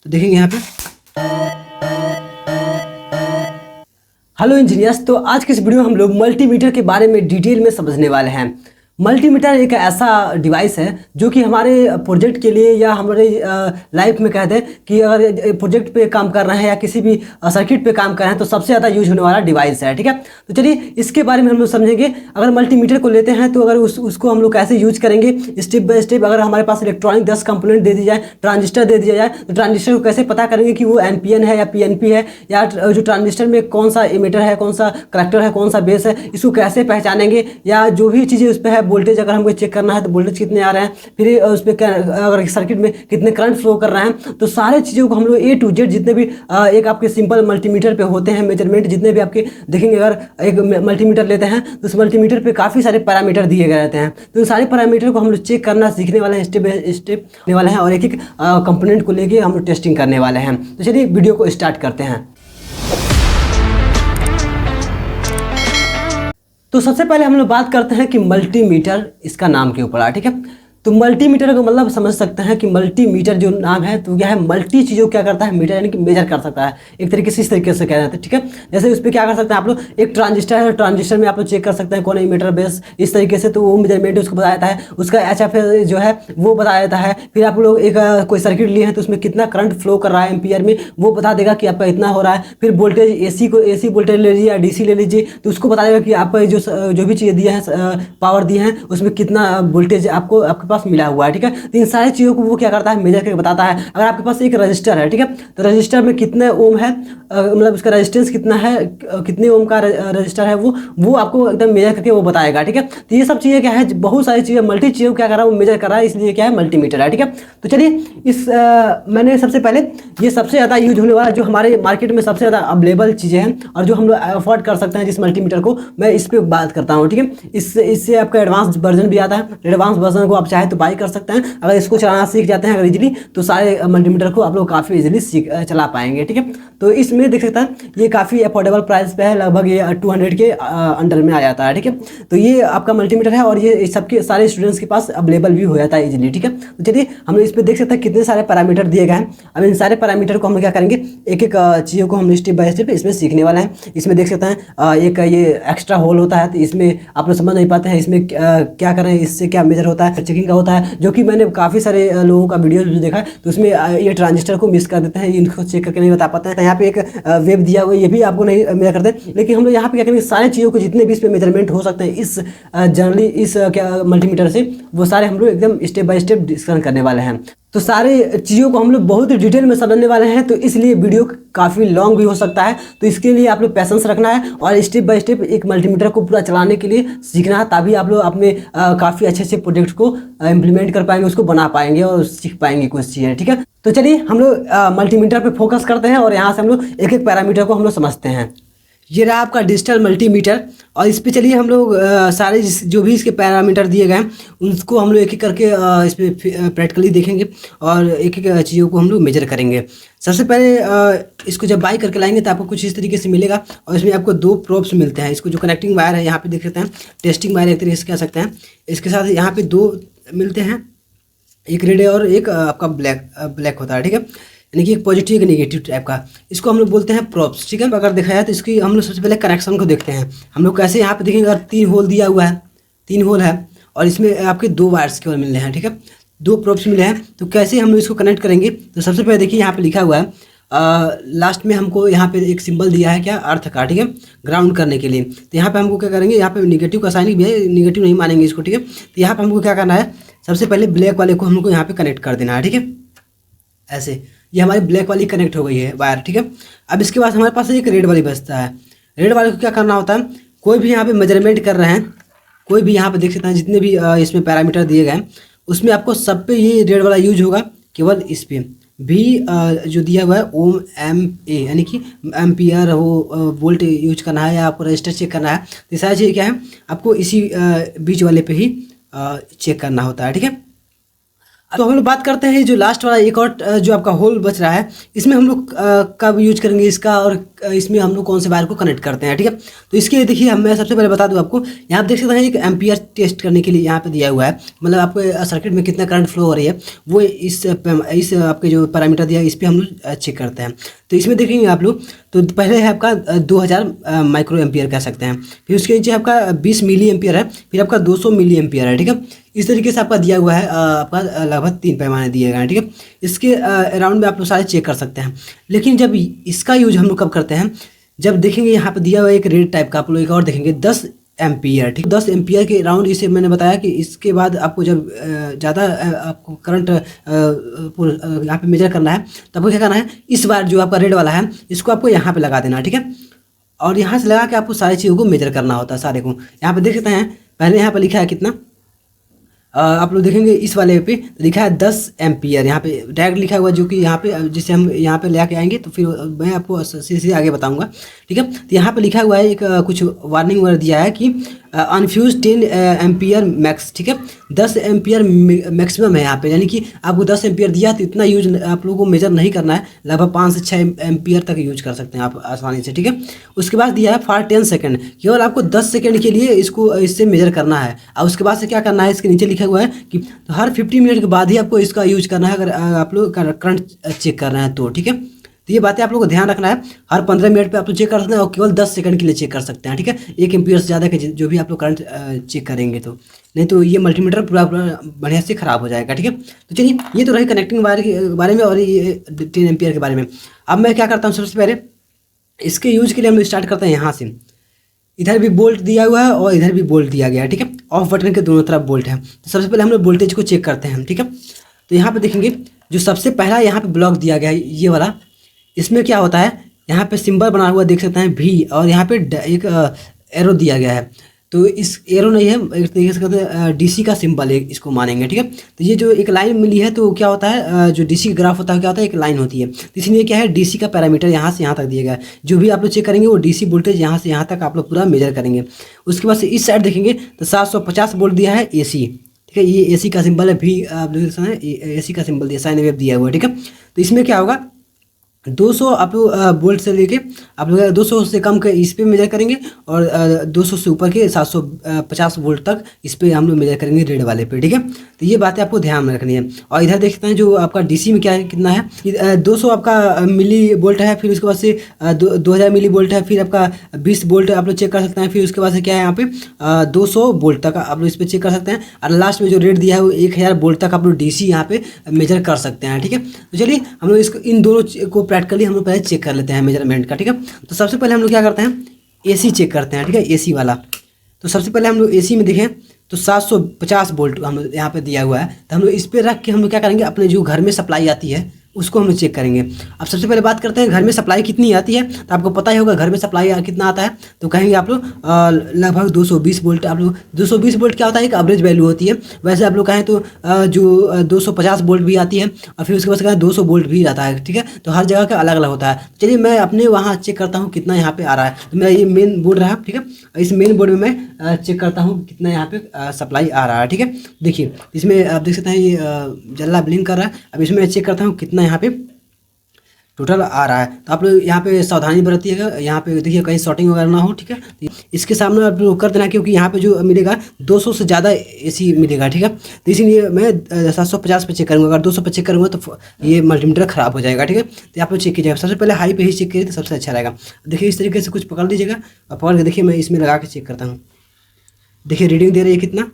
तो देखेंगे यहाँ पे। हेलो इंजीनियर्स, तो आज के इस वीडियो में हम लोग मल्टीमीटर के बारे में डिटेल में समझने वाले हैं। मल्टीमीटर एक ऐसा डिवाइस है जो कि हमारे प्रोजेक्ट के लिए या हमारे लाइफ में कहते हैं कि अगर प्रोजेक्ट पे काम कर रहे हैं या किसी भी सर्किट पे काम कर रहे हैं तो सबसे ज़्यादा यूज होने वाला डिवाइस है। ठीक है, तो चलिए इसके बारे में हम लोग समझेंगे। अगर मल्टीमीटर को लेते हैं तो अगर उसको हम लोग कैसे यूज करेंगे स्टेप बाय स्टेप। अगर हमारे पास इलेक्ट्रॉनिक 10 कंपोनेंट दे दी जाए, ट्रांजिस्टर दे दिया जाए, तो ट्रांजिस्टर को कैसे पता करेंगे कि वो एनपीएन है या पीएनपी है, या जो ट्रांजिस्टर में कौन सा इमीटर है, कौन सा कलेक्टर है, कौन सा बेस है, इसको कैसे पहचानेंगे। या जो भी चीज़ें उस पर है, वोल्टेज अगर हमको चेक करना है तो वोल्टेज कितने आ रहे हैं, फिर उस पर अगर सर्किट में कितने करंट फ्लो कर रहे हैं, तो सारे चीज़ों को हम लोग ए टू जेड जितने भी एक आपके सिंपल मल्टीमीटर पे होते हैं मेजरमेंट, जितने भी आपके देखेंगे। अगर एक मल्टीमीटर लेते हैं तो उस मल्टीमीटर पे काफ़ी सारे पैरामीटर दिए गए रहते हैं, तो इन सारे पैरामीटर को हम लोग चेक करना सीखने वाले हैं, स्टेप बाय स्टेप करने वाले हैं, और एक एक कंपोनेंट को लेके हम लोग टेस्टिंग करने वाले हैं। तो चलिए वीडियो को स्टार्ट करते हैं। तो सबसे पहले हम लोग बात करते हैं कि मल्टीमीटर इसका नाम क्यों पड़ा। ठीक है, तो मल्टीमीटर का मतलब समझ सकते हैं कि मल्टीमीटर जो नाम है तो यह है मल्टी चीज़ों क्या करता है, मीटर यानी कि मेजर कर सकता है। एक तरीके से इस तरीके से कह जाते हैं। ठीक है, जैसे उस पर क्या कर सकते हैं आप लोग, एक ट्रांजिस्टर है, ट्रांजिस्टर में आप लोग चेक कर सकते हैं कौन है मीटर बेस, इस तरीके से, तो वो मेजरमेंट उसको बता देता है। उसका एचएफ जो है वो बता देता है। फिर आप लोग एक कोई सर्किट लिए हैं तो उसमें कितना करंट फ्लो कर रहा है एम्पियर में, वो बता देगा कि आपका इतना हो रहा है। फिर वोल्टेज एसी वोल्टेज ले लीजिए या डीसी ले लीजिए, तो उसको बता देगा कि आप जो भी चीज़ें दिए हैं, पावर दिए हैं, उसमें कितना वोल्टेज आपके पास मिला हुआ है। ठीक है, तो इन सारी चीज़ों को वो क्या करता है, मेजर करके बताता है। अगर आपके पास एक रजिस्टर है, ठीक है, तो रजिस्टर में कितने ओम है, मतलब उसका रेजिस्टेंस कितना है, कितने ओम का रजिस्टर है, वो आपको एकदम मेजर करके वो बताएगा। ठीक है, तो ये सब चीज़ें क्या है, बहुत सारी चीज़ें मल्टी चीज़ों क्या कर रहा है, वो मेजर कर रहा है, इसलिए क्या है मल्टीमीटर है। ठीक है, तो चलिए इस मैंने सबसे पहले ये सबसे ज़्यादा यूज होने वाला जो हमारे मार्केट में सबसे ज़्यादा अवेलेबल चीज़ें हैं और जो हम लोग अफोर्ड कर सकते हैं जिस मल्टीमीटर को, मैं इस पर बात करता हूँ। ठीक है, इससे आपका एडवांस वर्जन भी आता है। एडवांस वर्जन को आप चाहे तो बाई कर सकते हैं। अगर इसको चलाना सीख जाते हैं अगर इजीली, तो सारे मल्टीमीटर को आप लोग काफ़ी इजीली चला पाएंगे। ठीक है, तो इसमें देख सकते हैं ये काफ़ी अफोर्डेबल प्राइस पे है, लगभग ये 200 के अंडर में आ जाता है। ठीक है, तो ये आपका मल्टीमीटर है और ये सबके सारे स्टूडेंट्स के पास अवेलेबल भी हो जाता है इजीली। ठीक है, तो चलिए हम लोग इस पर देख सकते हैं कितने सारे पैरामीटर दिए गए हैं। अब इन सारे पैरामीटर को हम क्या करेंगे, एक एक चीज़ों को हम स्टेप बाय स्टेप इसमें सीखने वाले हैं। इसमें देख सकते हैं एक ये एक्स्ट्रा होल होता है, तो इसमें आप लोग समझ नहीं पाते हैं इसमें क्या करें, इससे क्या मेजर होता है, चेकिंग का होता है, जो कि मैंने काफ़ी सारे लोगों का वीडियो जो देखा है तो उसमें ये ट्रांजिस्टर को मिस कर देते हैं, इनको चेक करके नहीं बता पाते हैं। यहाँ पे एक वेब दिया हुआ है, ये भी आपको नहीं मेजर करते, लेकिन हम लोग यहाँ पे क्या करेंगे, सारी चीज़ों को जितने भी इसमें मेजरमेंट हो सकते हैं इस जनरली इस क्या मल्टीमीटर से, वो सारे हम लोग एकदम स्टेप बाय स्टेप डिस्कशन करने वाले हैं। तो सारे चीज़ों को हम लोग बहुत ही डिटेल में समझने वाले हैं, तो इसलिए वीडियो काफ़ी लॉन्ग भी हो सकता है। तो इसके लिए आप लोग पैसेंस रखना है और स्टेप बाय स्टेप एक मल्टीमीटर को पूरा चलाने के लिए सीखना है, तभी आप लोग अपने काफ़ी अच्छे अच्छे प्रोजेक्ट को इम्प्लीमेंट कर पाएंगे, उसको बना पाएंगे और सीख पाएंगे कुछ चीज़ें। ठीक है, तो चलिए हम लोग मल्टीमीटर पे फोकस करते हैं और यहाँ से हम लोग एक एक पैरामीटर को हम लोग समझते हैं। ये रहा आपका डिजिटल मल्टीमीटर, और इस पे चलिए हम लोग सारे जो भी इसके पैरामीटर दिए गए हैं उनको हम लोग एक एक करके इस पर प्रैक्टिकली देखेंगे और एक एक चीज़ों को हम लोग मेजर करेंगे। सबसे पहले इसको जब बाई करके लाएंगे तो आपको कुछ इस तरीके से मिलेगा, और इसमें आपको 2 प्रोब्स मिलते हैं। इसको जो कनेक्टिंग वायर है यहाँ पे देख सकते हैं, टेस्टिंग वायर एक तरीके से कह सकते हैं। इसके साथ यहाँ पे 2 मिलते हैं, एक रेड है और एक आपका ब्लैक होता है। ठीक है, यानी कि एक पॉजिटिव एक नेगेटिव टाइप का, इसको हम लोग बोलते हैं प्रोब्स। ठीक है, अगर देखा जाए तो इसकी हम लोग सबसे पहले कनेक्शन को देखते हैं। हम लोग कैसे यहाँ पे देखेंगे, अगर 3 होल दिया हुआ है, 3 होल है और इसमें आपके 2 वायर्स केवल मिल रहे हैं। ठीक है, 2 प्रोब्स मिले हैं, तो कैसे हम लोग इसको कनेक्ट करेंगे। तो सबसे पहले देखिए यहाँ पे लिखा हुआ है, लास्ट में हमको यहाँ पे एक सिंबल दिया है क्या, अर्थ का। ठीक है, ग्राउंड करने के लिए। तो यहाँ पे हमको क्या करेंगे, यहाँ पे निगेटिव का साइन भी है, निगेटिव नहीं मानेंगे इसको। ठीक है, तो यहाँ पे हमको क्या करना है, सबसे पहले ब्लैक वाले को हमको यहाँ पे कनेक्ट कर देना है। ठीक है, ऐसे ये हमारी ब्लैक वाली कनेक्ट हो गई है वायर। ठीक है, अब इसके बाद हमारे पास एक रेड वाली बचता है। रेड वाले को क्या करना होता है, कोई भी यहाँ पे मेजरमेंट कर रहे हैं, कोई भी यहाँ पे देख सकते हैं जितने भी इसमें पैरामीटर दिए गए हैं उसमें आपको सब पे ये रेड वाला यूज होगा, केवल इस पे भी जो दिया हुआ है ओम एम ए यानी कि एम्पियर हो, वोल्ट यूज करना है या आपको रजिस्टर चेक करना है, तो ये सारी चीज़ क्या है आपको इसी बीच वाले पे ही चेक करना होता है। ठीक है, तो हम लोग बात करते हैं जो लास्ट वाला एक और जो आपका होल बच रहा है, इसमें हम लोग कब यूज करेंगे इसका, और इसमें हम लोग कौन से वायर को कनेक्ट करते हैं, ठीक है। तो इसके लिए देखिए मैं सबसे पहले बता दूं आपको, यहाँ पे देख सकते हैं एक एम्पियर टेस्ट करने के लिए यहाँ पे दिया हुआ है, मतलब आपको सर्किट में कितना करंट फ्लो हो रही है वो इस आपके जो पैरामीटर दिया है इस पर हम लोग चेक करते हैं। तो इसमें देखेंगे आप लोग, तो पहले है आपका 2000 माइक्रो एम्पियर कह सकते हैं, फिर उसके नीचे आपका 20 मिली एम्पियर है, फिर आपका 200 मिली एम्पियर है, ठीक है। इस तरीके से आपका दिया हुआ है, आपका लगभग 3 पैमाने दिए गए हैं, ठीक है। इसके अराउंड में आप लोग सारे चेक कर सकते हैं। लेकिन जब इसका यूज हम लोग कब करते हैं, जब देखेंगे यहाँ पर दिया हुआ है एक रेड टाइप का, आप लोग एक और देखेंगे 10 एम्पियर, ठीक, 10 एम्पियर के अराउंड। इसे मैंने बताया कि इसके बाद आपको जब ज़्यादा आपको करंट यहाँ पे मेजर करना है तो आपको क्या करना है, इस बार जो आपका रेड वाला है इसको आपको यहाँ पे लगा देना है, ठीक है। और यहाँ से लगा के आपको सारी चीज़ों को मेजर करना होता है, सारे को। यहाँ पे देख सकते हैं पहले यहाँ पे लिखा है कितना, आप लोग देखेंगे इस वाले पे लिखा है 10 एम्पियर, यहाँ पे डायरेक्ट लिखा हुआ, जो कि यहाँ पे जिसे हम यहाँ पे ले आके आएंगे तो फिर मैं आपको सीधे आगे बताऊंगा, ठीक है। तो यहाँ पे लिखा हुआ है एक कुछ वार्निंग वगैरह दिया है कि अनफ्यूज 10 एम्पियर मैक्स, ठीक है। 10 एम्पियर मैक्सिमम है यहाँ पे, यानी कि आपको 10 एम्पियर दिया तो इतना यूज आप लोगों को मेजर नहीं करना है, लगभग 5 से 6 एम्पियर तक यूज कर सकते हैं आप आसानी से, ठीक है। उसके बाद दिया है फॉर 10 सेकेंड, केवल आपको 10 सेकेंड के लिए इसको इससे मेजर करना है। और उसके बाद से क्या करना है, इसके नीचे लिखा हुआ है कि हर 50 मिनट के बाद ही आपको इसका यूज करना है, अगर आप लोग करंट चेक कर रहे हैं तो, ठीक है। तो ये बातें आप लोगों को ध्यान रखना है, हर 15 मिनट पे आप लोग चेक कर सकते हैं और केवल 10 सेकंड के लिए चेक कर सकते हैं, ठीक है। 1 एम्पियर से ज़्यादा के जो भी आप लोग करंट चेक करेंगे तो, नहीं तो ये मल्टीमीटर पूरा बढ़िया से ख़राब हो जाएगा, ठीक है। तो चलिए ये तो रही कनेक्टिंग वायर के बारे में और ये 10 एम्पियर के बारे में। अब मैं क्या करता हूँ, सबसे पहले इसके यूज के लिए हम लोग स्टार्ट करते हैं यहाँ से। इधर भी बोल्ट दिया हुआ है और इधर भी बोल्ट दिया गया है, ठीक है। ऑफ बटन के दोनों तरफ बोल्ट है। तो सबसे पहले हम लोग वोल्टेज को चेक करते हैं, ठीक है। तो यहाँ पे देखेंगे जो सबसे पहला यहाँ पे ब्लॉक दिया गया है ये वाला, इसमें क्या होता है, यहाँ पे सिंबल बना हुआ देख सकते हैं भी, और यहाँ पे एक एरो दिया गया है। तो इस एरो नहीं है, एक तरीके से कहते हैं डीसी का सिंबल है, इसको मानेंगे, ठीक है। तो ये जो एक लाइन मिली है तो क्या होता है, जो डीसी का ग्राफ होता है क्या होता है, एक लाइन होती है। तो इसलिए क्या है, डीसी का पैरामीटर यहाँ से यहाँ तक दिया गया है। जो भी आप लोग चेक करेंगे वो डीसी वोल्टेज यहाँ से यहाँ तक आप लोग पूरा मेजर करेंगे। उसके बाद से इस साइड देखेंगे तो 750 वोल्ट दिया है एसी, ठीक है। ये एसी का सिंबल है भी, आप देख सकते हैं एसी का सिंबल दिया, साइन वेव दिया हुआ है, ठीक है। तो इसमें क्या होगा, 200 आप लोग वोल्ट से लेके आप लोग 200 से कम के इस पे मेजर करेंगे और 200 से ऊपर के 750 वोल्ट तक इस पे हम लोग मेजर करेंगे रेड वाले पे, ठीक है। तो ये बातें आपको ध्यान में रखनी है। और इधर देखते हैं जो आपका डीसी में क्या है, कितना है, 200 आपका मिली वोल्ट है, फिर उसके बाद से 2000 मिली वोल्ट है, फिर आपका 20 वोल्ट आप लोग चेक कर सकते हैं। फिर उसके बाद से क्या है, यहाँ पे 200 वोल्ट तक आप लोग इस पर चेक कर सकते हैं। और लास्ट में जो रेट दिया है वो 1000 वोल्ट तक आप लोग डीसी यहाँ पे मेजर कर सकते हैं, ठीक है। तो चलिए हम लोग इसको इन दोनों को प्रैक्टिकली हम लोग पहले चेक कर लेते हैं मेजरमेंट का, ठीक है। तो सबसे पहले हम लोग क्या करते हैं, एसी चेक करते हैं, ठीक है, एसी वाला। तो सबसे पहले हम लोग एसी में देखें तो 750 वोल्ट हम लोग यहाँ पे दिया हुआ है। तो हम लोग इस पे रख के हम लोग क्या करेंगे, अपने जो घर में सप्लाई आती है उसको हम लोग चेक करेंगे। अब सबसे पहले बात करते हैं घर में सप्लाई कितनी आती है। तो आपको पता ही होगा घर में सप्लाई कितना आता है, तो कहेंगे आप लोग लगभग 220 वोल्ट। आप लोग 220 वोल्ट क्या होता है, एक एवरेज वैल्यू होती है। वैसे आप लोग कहें तो जो 250 वोल्ट भी आती है और फिर उसके बाद कहें 200 वोल्ट भी आता है, ठीक है। तो हर जगह का अलग अलग होता है। चलिए मैं अपने वहाँ चेक करता हूँ कितना यहाँ पे आ रहा है। तो मेरा ये मेन बोर्ड रहा, ठीक है। इस मेन बोर्ड में मैं चेक करता हूँ कितना यहाँ पे सप्लाई आ रहा है, ठीक है। देखिए इसमें आप देख सकते हैं ये जल्ला ब्लिंक कर रहा है। अब इसमें मैं चेक करता हूँ कितना यहाँ पे टोटल आ रहा है। तो आप लोग यहाँ पे सावधानी बरतिएगा, यहाँ पे देखिए कहीं शॉर्टिंग वगैरह ना हो, ठीक है। इसके सामने आप लोग कर देना, क्योंकि यहाँ पे जो मिलेगा 200 से ज़्यादा एसी मिलेगा, ठीक है। तो इसीलिए मैं 750 पे चेक करूँगा। अगर 200 पे चेक करूँगा तो ये मल्टीमीटर ख़राब हो जाएगा, ठीक है। तो आप लोग चेक कीजिएगा, सबसे पहले हाई पे ही चेक कीजिए तो सबसे अच्छा रहेगा। देखिए इस तरीके से कुछ पकड़ लीजिएगा और पकड़ के देखिए मैं इसमें लगा के चेक करता हूँ। देखिए रीडिंग दे रही है कितना,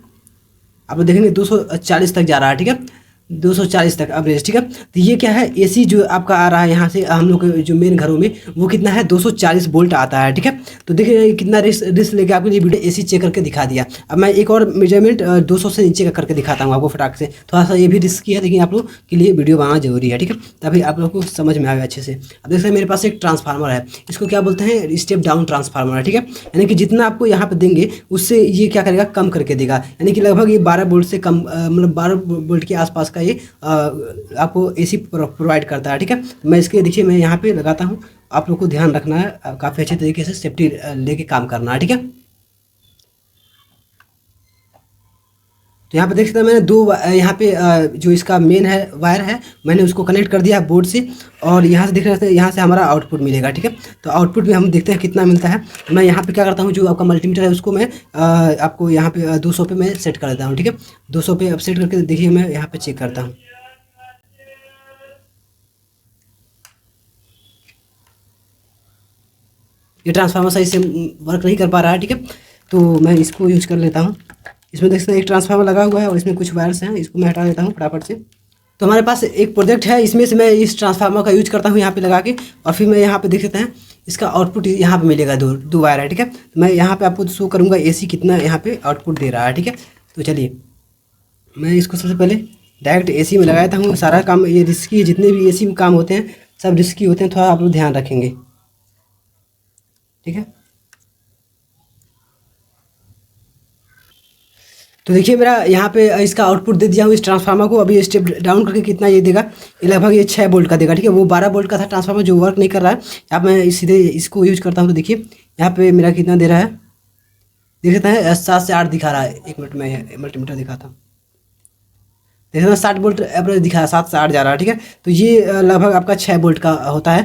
आप लोग देखेंगे 240 तक जा रहा है, ठीक है, 240 तक एवरेज, ठीक है। तो ये क्या है, एसी जो आपका आ रहा है यहाँ से हम लोग जो मेन घरों में वो कितना है, 240 वोल्ट आता है, ठीक है। तो देखिए कितना रिस्क लेके आपको ये वीडियो एसी चेक करके दिखा दिया। अब मैं एक और मेजरमेंट 200 से नीचे का करके दिखाता हूँ आपको फटाक से। थोड़ा सा ये भी रिस्क है, लेकिन आप लोग के लिए वीडियो बनाना जरूरी है, ठीक है, तभी आप लोग को समझ में आएगा अच्छे से। अब देख सकते हैं मेरे पास एक ट्रांसफार्मर है, इसको क्या बोलते हैं, स्टेप डाउन ट्रांसफार्मर है, ठीक है। यानी कि जितना आपको यहाँ पे देंगे उससे ये क्या करेगा, कम करके देगा। यानी कि लगभग ये 12 वोल्ट से कम, मतलब 12 वोल्ट के आसपास का ये आपको एसी प्रोवाइड करता है, ठीक है। मैं इसके देखिए मैं यहाँ पे लगाता हूँ, आप लोग को ध्यान रखना है, काफ़ी अच्छे तरीके से सेफ्टी लेके काम करना है, ठीक है। तो यहाँ पे देख सकते हैं मैंने यहाँ पे जो इसका मेन है वायर है, मैंने उसको कनेक्ट कर दिया बोर्ड से, और यहाँ से देख रहे हैं, यहाँ से हमारा आउटपुट मिलेगा। ठीक है, तो आउटपुट भी हम देखते हैं कितना मिलता है। तो मैं यहाँ पे क्या करता हूँ, जो आपका मल्टीमीटर है उसको मैं आपको यहाँ पे 200 पे मैं सेट कर देता हूँ। ठीक है, 200 पे अब सेट करके देखिए मैं यहाँ पे चेक करता हूँ। ये ट्रांसफार्मर सही से वर्क नहीं कर पा रहा है। ठीक है, तो मैं इसको यूज कर लेता हूँ। इसमें देख सकते हैं एक ट्रांसफार्मर लगा हुआ है और इसमें कुछ वायर्स हैं, इसको मैं हटा देता हूँ फटाफट से। तो हमारे पास एक प्रोजेक्ट है, इसमें से मैं इस ट्रांसफार्मर का यूज करता हूँ यहाँ पे लगा के, और फिर मैं यहाँ पे देख सकते हैं इसका आउटपुट यहाँ पे मिलेगा, दो वायर है। ठीक है, तो मैं यहाँ पे आपको शो करूँगा एसी कितना यहाँ पे आउटपुट दे रहा है। ठीक है, तो चलिए मैं इसको सबसे पहले डायरेक्ट एसी में लगाता हूँ। सारा काम ये रिस्की, जितने भी एसी में काम होते हैं सब रिस्की होते हैं, थोड़ा आप लोग ध्यान रखेंगे। ठीक है, तो देखिए मेरा यहाँ पे इसका आउटपुट दे दिया हूँ इस ट्रांसफार्मर को। अभी स्टेप डाउन करके कितना ये देगा, ये लगभग ये 6 वोल्ट का देगा। ठीक है, वो 12 वोल्ट का था ट्रांसफार्मर जो वर्क नहीं कर रहा है। अब मैं सीधे इसको यूज करता हूँ, तो देखिए यहाँ पे मेरा कितना दे रहा है, देख सकते हैं 7 से 8 दिखा रहा है। 1 मिनट में मल्टीमीटर दिखाता हूँ, देख सकते हैं 60 वोल्ट एवरेज दिखा है, 7 से 8 जा रहा है। ठीक है, तो ये लगभग आपका 6 वोल्ट का होता है,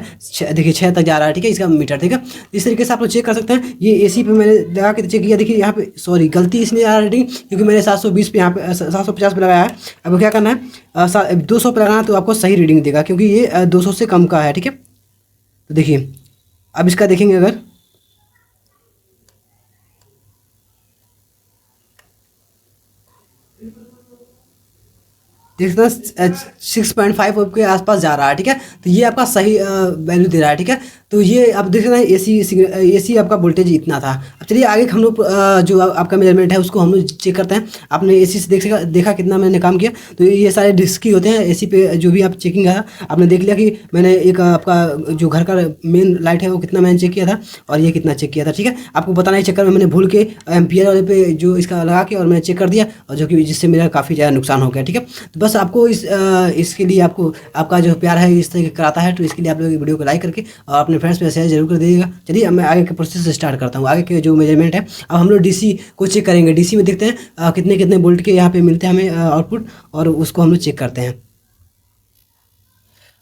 देखिए 6 तक जा रहा है। ठीक है, इसका मीटर। ठीक है, इस तरीके से आप लोग चेक कर सकते हैं। ये एसी पे मैंने लगा के चेक किया, देखिए यहाँ पे सॉरी गलती इसलिए आ रहा है रेटिंग, क्योंकि मैंने 720 पे यहाँ पे 750 पे लगाया है। अब क्या करना है, 200 पे लगाना तो आपको सही रीडिंग देगा, क्योंकि ये 200 से कम का है। ठीक है, तो देखिए अब इसका देखेंगे, अगर देख सकते हैं 6.5 के आसपास जा रहा है। ठीक है, तो ये आपका सही वैल्यू दे रहा है। ठीक है, तो ये आप देख सकते हैं एसी आपका वोल्टेज इतना था। अब चलिए आगे हम लोग जो आपका मेजरमेंट है उसको हम लोग चेक करते हैं। आपने एसी से देखा कितना मैंने काम किया, तो ये सारे रिस्की होते हैं एसी पे। जो भी आप चेकिंग है, आपने देख लिया कि मैंने एक आपका जो घर का मेन लाइट है वो कितना मैंने चेक किया था, और ये कितना चेक किया था। ठीक है, आपको बताने के चक्कर में मैंने भूल के एम्पियर वाले पे जो इसका लगा के और मैंने चेक कर दिया, और जो कि जिससे मेरा काफ़ी ज़्यादा नुकसान हो गया। ठीक है, तो बस आपको इसके लिए आपको आपका जो प्यार है इस तरीके कराता है, तो इसके लिए आप लोग वीडियो को लाइक करके और अपने फ्रेंड्स में शेयर जरूर कर दीजिएगा। चलिए अब मैं आगे के प्रोसेस स्टार्ट करता हूँ। आगे के जो मेजरमेंट है, अब हम लोग डीसी को चेक करेंगे। डीसी में देखते हैं कितने कितने वोल्ट के यहाँ पे मिलते हैं हमें आउटपुट, और उसको हम लोग चेक करते हैं।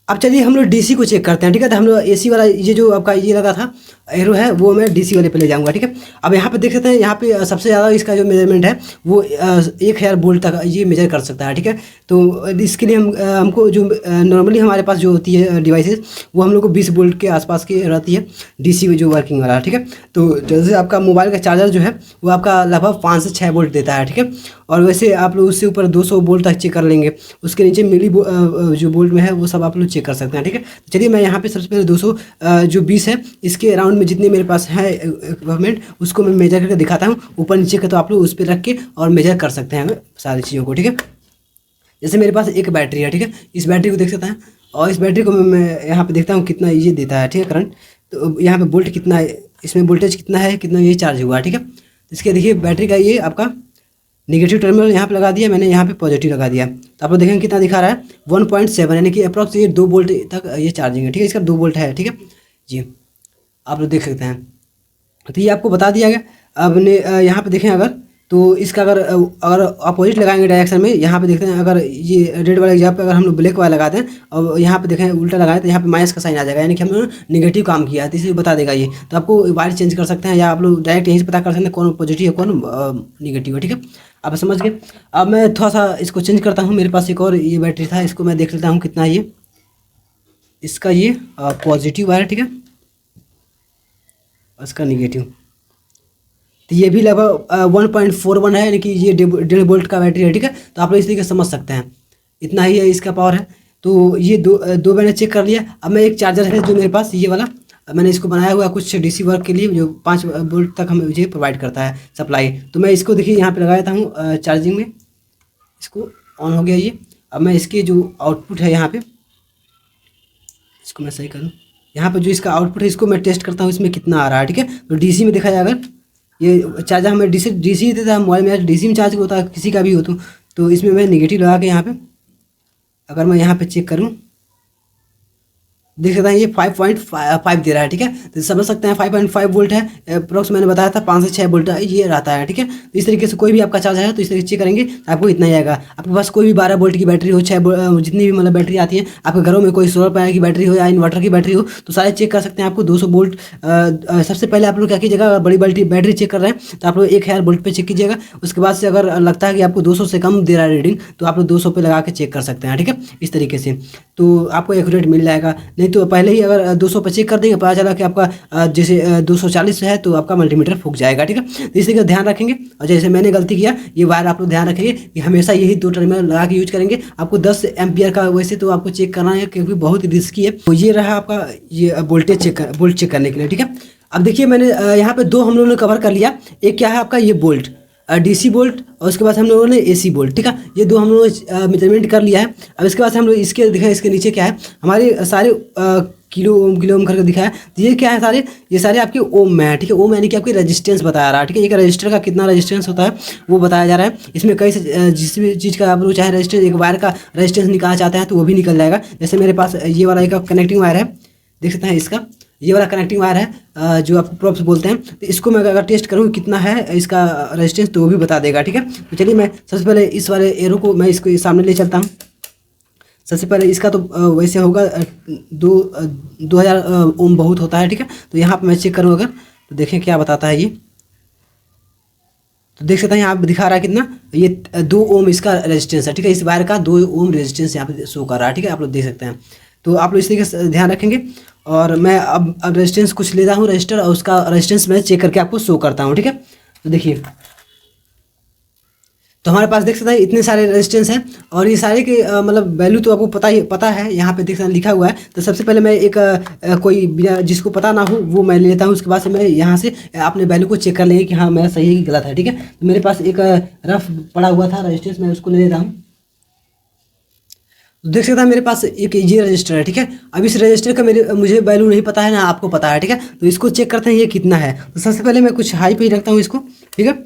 अब चलिए हम लोग डीसी को चेक करते हैं। ठीक है, तो हम लोग एसी वाला ये जो आपका ये लगा था एरो है वो मैं डीसी वाले पे ले जाऊंगा। ठीक है, अब यहाँ पे देख सकते हैं, यहाँ पे सबसे ज़्यादा इसका जो मेजरमेंट है वो 1000 वोल्ट तक ये मेजर कर सकता है। ठीक है, तो इसके लिए हमको जो नॉर्मली हमारे पास जो होती है डिवाइसेस, वो हम लोग को 20 वोल्ट के आसपास की रहती है डीसी में जो वर्किंग वाला। ठीक है, तो जैसे आपका मोबाइल का चार्जर जो है वो आपका लगभग 5 से 6 वोल्ट देता है। ठीक है, और वैसे आप लोग उससे ऊपर 200 वोल्ट तक चेक कर लेंगे, उसके नीचे मिली जो वोल्ट में है वो सब आप लोग चेक कर सकते हैं। ठीक है, तो चलिए मैं यहाँ पे सबसे पहले 200 जो 20 है इसके अराउंड में जितने मेरे पास है इक्विपमेंट उसको मैं मेजर करके दिखाता हूँ। ऊपर नीचे का तो आप लोग उस पर रख के और मेजर कर सकते हैं सारी चीज़ों को। ठीक है, जैसे मेरे पास एक बैटरी है। ठीक है, इस बैटरी को देख सकते हैं, और इस बैटरी को मैं यहाँ पे देखता हूँ कितना ये देता है। ठीक है, करंट, तो यहाँ पे वोल्ट कितना है, इसमें वोल्टेज कितना है, कितना ये चार्ज हुआ है। ठीक है, इसके देखिए बैटरी का ये आपका नेगेटिव टर्मिनल यहाँ पे लगा दिया मैंने, यहाँ पे पॉजिटिव लगा दिया, तो आप लोग देखेंगे कितना दिखा रहा है 1.7, यानी कि अप्रॉक्स ये 2 वोल्ट तक ये चार्जिंग है। ठीक है, इसका 2 वोल्ट है। ठीक है जी, आप लोग देख सकते हैं, तो ये आपको बता दिया गया। अब यहाँ पे देखें अगर, तो इसका अगर अपोजिट लगाएंगे डायरेक्शन में, यहाँ पे देखते हैं अगर ये रेड वाले जगह पे अगर हम लोग ब्लैक वाला लगाते हैं और यहाँ पे देखें उल्टा लगाए, तो यहाँ पे माइनस का साइन आ जाएगा, यानी कि हम लोग नेगेटिव काम किया है, तो इसे बता देगा ये। तो आपको वायर चेंज कर सकते हैं, या आप लोग डायरेक्ट यहीं से पता कर सकते हैं कौन पॉजिटिव है कौन निगेटिव है। ठीक है, आप समझ गए। अब मैं थोड़ा सा इसको चेंज करता हूँ। मेरे पास एक और ये बैटरी था, इसको मैं देख लेता हूँ कितना ये इसका ये पॉजिटिव वायर। ठीक है, इसका निगेटिव, तो ये भी लगभग 1.41 है, यानी कि ये 1.5 वोल्ट का बैटरी है। ठीक है, तो आप लोग इस तरीके से समझ सकते हैं, इतना ही है इसका पावर है। तो ये दो मैंने चेक कर लिया। अब मैं एक चार्जर है जो मेरे पास ये वाला, मैंने इसको बनाया हुआ कुछ डीसी वर्क के लिए, जो 5 वोल्ट तक हमें मुझे प्रोवाइड करता है सप्लाई। तो मैं इसको देखिए यहाँ पे लगा देता हूँ चार्जिंग में, इसको ऑन हो गया ये। अब मैं इसके जो आउटपुट है यहाँ पे, इसको मैं सही करूँ, यहाँ पे जो इसका आउटपुट है इसको मैं टेस्ट करता हूँ इसमें कितना आ रहा है। ठीक है, तो डीसी में देखा जाए, अगर ये चार्जर हमें डीसी देता है मोबाइल में, डीसी में चार्ज होता है किसी का भी हो, तो इसमें मैं नेगेटिव लगा के यहाँ पे अगर मैं यहाँ पे चेक करूँ, देख सकते हैं ये 5.5 दे रहा है, ठीक है। तो समझ सकते हैं 5.5 वोल्ट है अप्रोक्स, मैंने बताया था 5 से 6 वोल्ट ये रहता है, ठीक है। तो इस तरीके से कोई भी आपका चार्ज है तो इस तरीके से चेक करेंगे तो आपको इतना ही आएगा। आपके पास कोई भी 12 वोल्ट की बैटरी हो, 6 जितनी भी मतलब बैटरी आती है आपके घरों में, कोई सोलर पैनल की बैटरी हो या इन्वर्टर की बैटरी हो, तो सारे चेक कर सकते हैं आपको 200 वोल्ट। सबसे पहले आप लोग क्या कीजिएगा, अगर बड़ी बैटरी चेक कर रहे हैं तो आप लोग 1000 वोल्ट पे चेक कीजिएगा। उसके बाद से अगर लगता है कि आपको 200 से कम दे रहा है रीडिंग, तो आप लोग 200 पे लगा के चेक कर सकते हैं, ठीक है। इस तरीके से तो आपको एक्यूरेट मिल जाएगा। नहीं तो पहले ही अगर 200 पे चेक कर देंगे, पता चला कि आपका जैसे 240 है तो आपका मल्टीमीटर फूक जाएगा, ठीक है। तो इसी का ध्यान रखेंगे। और जैसे मैंने गलती किया, ये वायर आप लोग ध्यान रखेंगे कि हमेशा यही 2 टर्मिनल लगा के यूज करेंगे। आपको 10 एम्पियर का वैसे तो आपको चेक करना है क्योंकि बहुत रिस्की है। तो ये रहा आपका ये वोल्ट चेक करने के लिए, ठीक है। अब देखिए मैंने यहाँ पे 2 हम लोगों ने कवर कर लिया। एक क्या है आपका ये बोल्ट, डीसी बोल्ट, और उसके बाद हम लोगों ने एसी बोल्ट, ठीक है। ये 2 हम लोगों ने मेजरमेंट कर लिया है। अब इसके बाद से हम लोग इसके दिखाएं, इसके नीचे क्या है, हमारे सारे किलो ओम करके दिखाया। तो ये क्या है, सारे ये सारे आपके ओम में है, ठीक है। ओम यानी कि आपकी रेजिस्टेंस बताया रहा है, ठीक है। एक रजिस्टर का कितना रेजिस्टेंस होता है वो बताया जा रहा है। इसमें कई से जिस भी चीज़ का आप लोग चाहे रेजिस्टेंस, एक वायर का रेजिस्टेंस निकालना चाहते हैं तो वो भी निकल जाएगा। जैसे मेरे पास ये वाला एक कनेक्टिंग वायर है, देख सकते हैं इसका, ये वाला कनेक्टिंग वायर है जो आप प्रॉप्स बोलते हैं। तो इसको मैं अगर टेस्ट करूँ कितना है इसका रेजिस्टेंस तो वो भी बता देगा, ठीक है। तो चलिए मैं सबसे पहले इस वाले एरो को मैं इसको सामने ले चलता हूँ। सबसे पहले इसका तो वैसे होगा 2000 ओम बहुत होता है, ठीक है। तो यहाँ पर मैं चेक करूँ अगर, तो देखें क्या बताता है ये। तो देख सकते हैं यहाँ पे दिखा रहा है कितना, ये 2 ओम इसका रेजिस्टेंस है, ठीक है। इस वायर का 2 ओम रेजिस्टेंस यहाँ पे शो कर रहा है, ठीक है। आप लोग देख सकते हैं। तो आप लोग इस तरीके से ध्यान रखेंगे। और मैं अब रेजिस्टेंस कुछ लेता हूँ रजिस्टर, और उसका रेजिस्टेंस मैं चेक करके आपको शो करता हूँ, ठीक है। तो देखिए, तो हमारे पास देख सकते हैं इतने सारे रेजिस्टेंस हैं, और ये सारे के मतलब वैल्यू तो आपको पता है। यहाँ पे देख सकते हैं लिखा हुआ है। तो सबसे पहले मैं एक कोई बिना जिसको पता ना हो वो मैं ले लेता हूँ। उसके बाद से मैं यहाँ से अपने वैल्यू को चेक कर लेंगे कि हाँ मेरा सही है कि गलत है, ठीक है। तो मेरे पास एक रफ पड़ा हुआ था रजिस्टेंस, मैं उसको ले लेता हूँ। तो देख सकते हैं मेरे पास एक ये रजिस्टर है, ठीक है। अब इस रजिस्टर का मुझे वैल्यू नहीं पता है ना आपको पता है, ठीक है। तो इसको चेक करते हैं ये कितना है। तो सबसे पहले मैं कुछ हाई पे ही रखता हूँ इसको, ठीक है।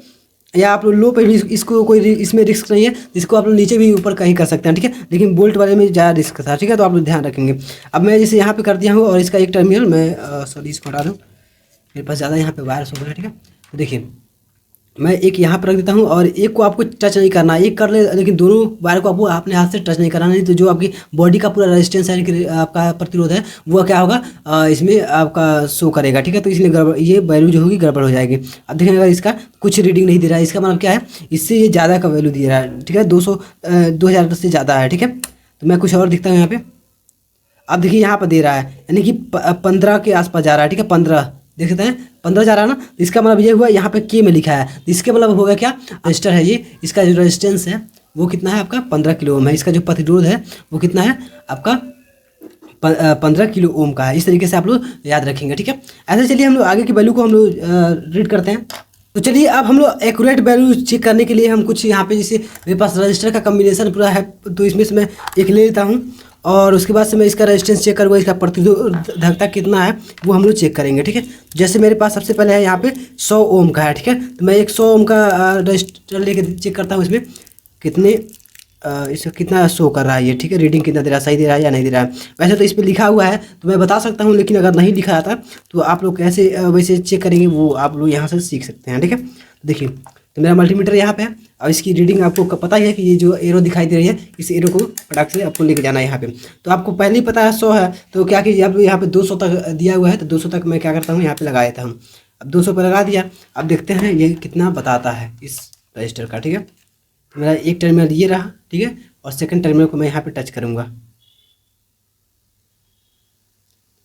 या आप लोग लो पे भी इसको कोई इसमें रिस्क नहीं है, इसको आप लोग नीचे भी ऊपर कहीं कर सकते हैं, ठीक है। लेकिन बोल्ट वाले में ज़्यादा रिस्क था, ठीक है। तो आप लोग ध्यान रखेंगे। अब मैं जैसे यहाँ पे कर दिया हूँ, और इसका एक टर्मिनल मैं सॉरी इसको हटा दूँ, मेरे पास ज़्यादा यहाँ पे वायर्स हो गया है, ठीक है। तो देखिए मैं एक यहाँ पर रख देता हूँ, और एक को आपको टच नहीं करना, एक कर ले लेकिन दोनों वायर को आपको अपने हाथ से टच नहीं कराना, नहीं तो जो आपकी बॉडी का पूरा रेजिस्टेंस है कि आपका प्रतिरोध है वो क्या होगा इसमें आपका शो करेगा, ठीक है। तो इसलिए गड़बड़, ये वैल्यू जो होगी गड़बड़ हो जाएगी। अब देखें अगर इसका कुछ रीडिंग नहीं दे रहा है, इसका मतलब क्या है, इससे ये ज़्यादा का वैल्यू दे रहा है, ठीक है। 2000 से ज़्यादा है, ठीक है। तो मैं कुछ और दिखता हूँ यहाँ पे। अब देखिए यहाँ पर दे रहा है, यानी कि 15 के आसपास जा रहा है, ठीक है। 15 देख सकते हैं 15 जा रहा है ना। तो इसका मतलब ये हुआ, यहाँ पे के में लिखा है, तो इसके मतलब होगा क्या, रजिस्टर है ये, इसका जो रेजिस्टेंस है वो कितना है आपका 15 किलो ओम है। इसका जो प्रतिरोध है वो कितना है आपका 15 किलो ओम का है। इस तरीके से आप लोग याद रखेंगे, ठीक है। ऐसे चलिए हम लोग आगे की वैल्यू को हम लोग रीड करते हैं। तो चलिए अब हम लोग एक्यूरेट वैल्यू चेक करने के लिए हम कुछ यहाँ पे, जैसे मेरे पास रजिस्टर का कम्बिनेशन पूरा है, तो इसमें से मैं एक ले लेता हूँ, और उसके बाद से मैं इसका रेजिस्टेंस चेक करूँगा, इसका प्रतिरोधकता कितना है वो हम लोग चेक करेंगे, ठीक है। जैसे मेरे पास सबसे पहले है यहाँ पे 100 ओम का है, ठीक है। तो मैं एक 100 ओम का रजिस्टर लेके चेक करता हूँ इसमें कितने इसका कितना शो कर रहा है ये, ठीक है। रीडिंग कितना दे रहा है, सही दे रहा है या नहीं दे रहा है। वैसे तो इस पर लिखा हुआ है तो मैं बता सकता हूँ, लेकिन अगर नहीं लिखा आता तो आप लोग कैसे वैसे चेक करेंगे वो आप लोग यहाँ से सीख सकते हैं, ठीक है। देखिए तो मेरा मल्टीमीटर यहाँ पे है, और इसकी रीडिंग आपको पता ही है कि ये जो एरो दिखाई दे रही है, इस एरो को फटाक से आपको लेके जाना है यहाँ पे। तो आपको पहले ही पता है 100 है, तो क्या कि अब यहाँ पे 200 तक दिया हुआ है, तो 200 तक मैं क्या करता हूँ यहाँ पे लगा देता हूँ। अब 200 पर लगा दिया। अब देखते हैं ये कितना बताता है इस रजिस्टर का, ठीक है। तो मेरा एक टर्मिनल ये रहा, ठीक है, और सेकंड टर्मिनल को मैं यहाँ पे टच करूँगा।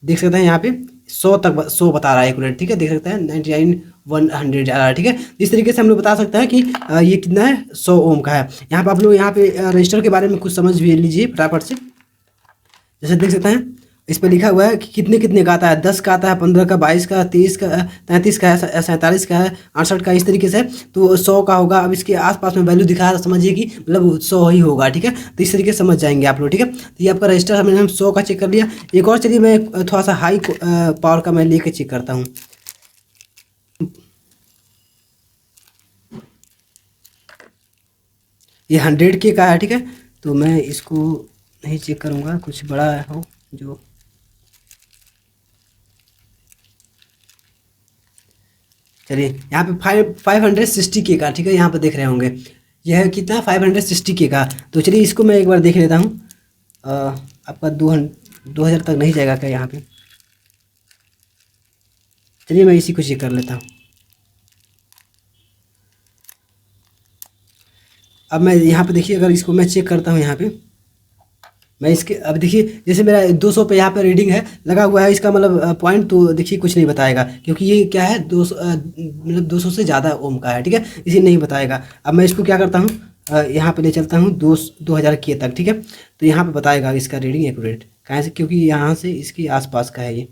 देख सकते हैं यहाँ पे 100 तक 100 बता रहा है एक्यूरेट, ठीक है। देख सकते हैं 99 100 जा रहा है, ठीक है। इस तरीके से हम लोग बता सकते हैं कि ये कितना है, 100 ओम का है। यहाँ पे आप लोग यहाँ पे रजिस्टर के बारे में कुछ समझ भी लीजिए फटाफट से। जैसे देख सकते हैं इस पर लिखा हुआ है कि कितने कितने का आता है, 10 का आता है, 15 का, 22 का, 23 का, 33 का है, 47 का है, 68 का, इस तरीके से। तो 100 का होगा। अब इसके आसपास में वैल्यू दिखा है, समझिए कि मतलब 100 ही होगा, ठीक है। तो इस तरीके से समझ जाएंगे आप लोग, ठीक है। तो ये आपका रजिस्टर हमने 100 का चेक कर लिया। एक और चलिए मैं थोड़ा सा हाई पावर का मैं लेके चेक करता हूँ। ये 100 के का है, ठीक है। तो मैं इसको नहीं चेक करूँगा, कुछ बड़ा हो जो चलिए यहाँ पे 560K का, ठीक है, यहाँ पे देख रहे होंगे यह है कितना 560K का। तो चलिए इसको मैं एक बार देख लेता हूँ। आपका 2000 तक नहीं जाएगा क्या यहाँ पे? चलिए मैं इसी को चेक कर लेता हूँ। अब मैं यहाँ पे देखिए, अगर इसको मैं चेक करता हूँ यहाँ पे, मैं इसके अब देखिए जैसे मेरा 200 पे यहाँ पे रीडिंग है लगा हुआ है, इसका मतलब पॉइंट तो देखिए कुछ नहीं बताएगा, क्योंकि ये क्या है 200 मतलब 200 से ज़्यादा ओम का है, ठीक है, इसे नहीं बताएगा। अब मैं इसको क्या करता हूँ, यहाँ पे ले चलता हूँ 2000K तक, ठीक है। तो यहाँ पे बताएगा इसका रीडिंग एक्यूरेट, कहाँ से, क्योंकि यहाँ से इसके आसपास का है ये।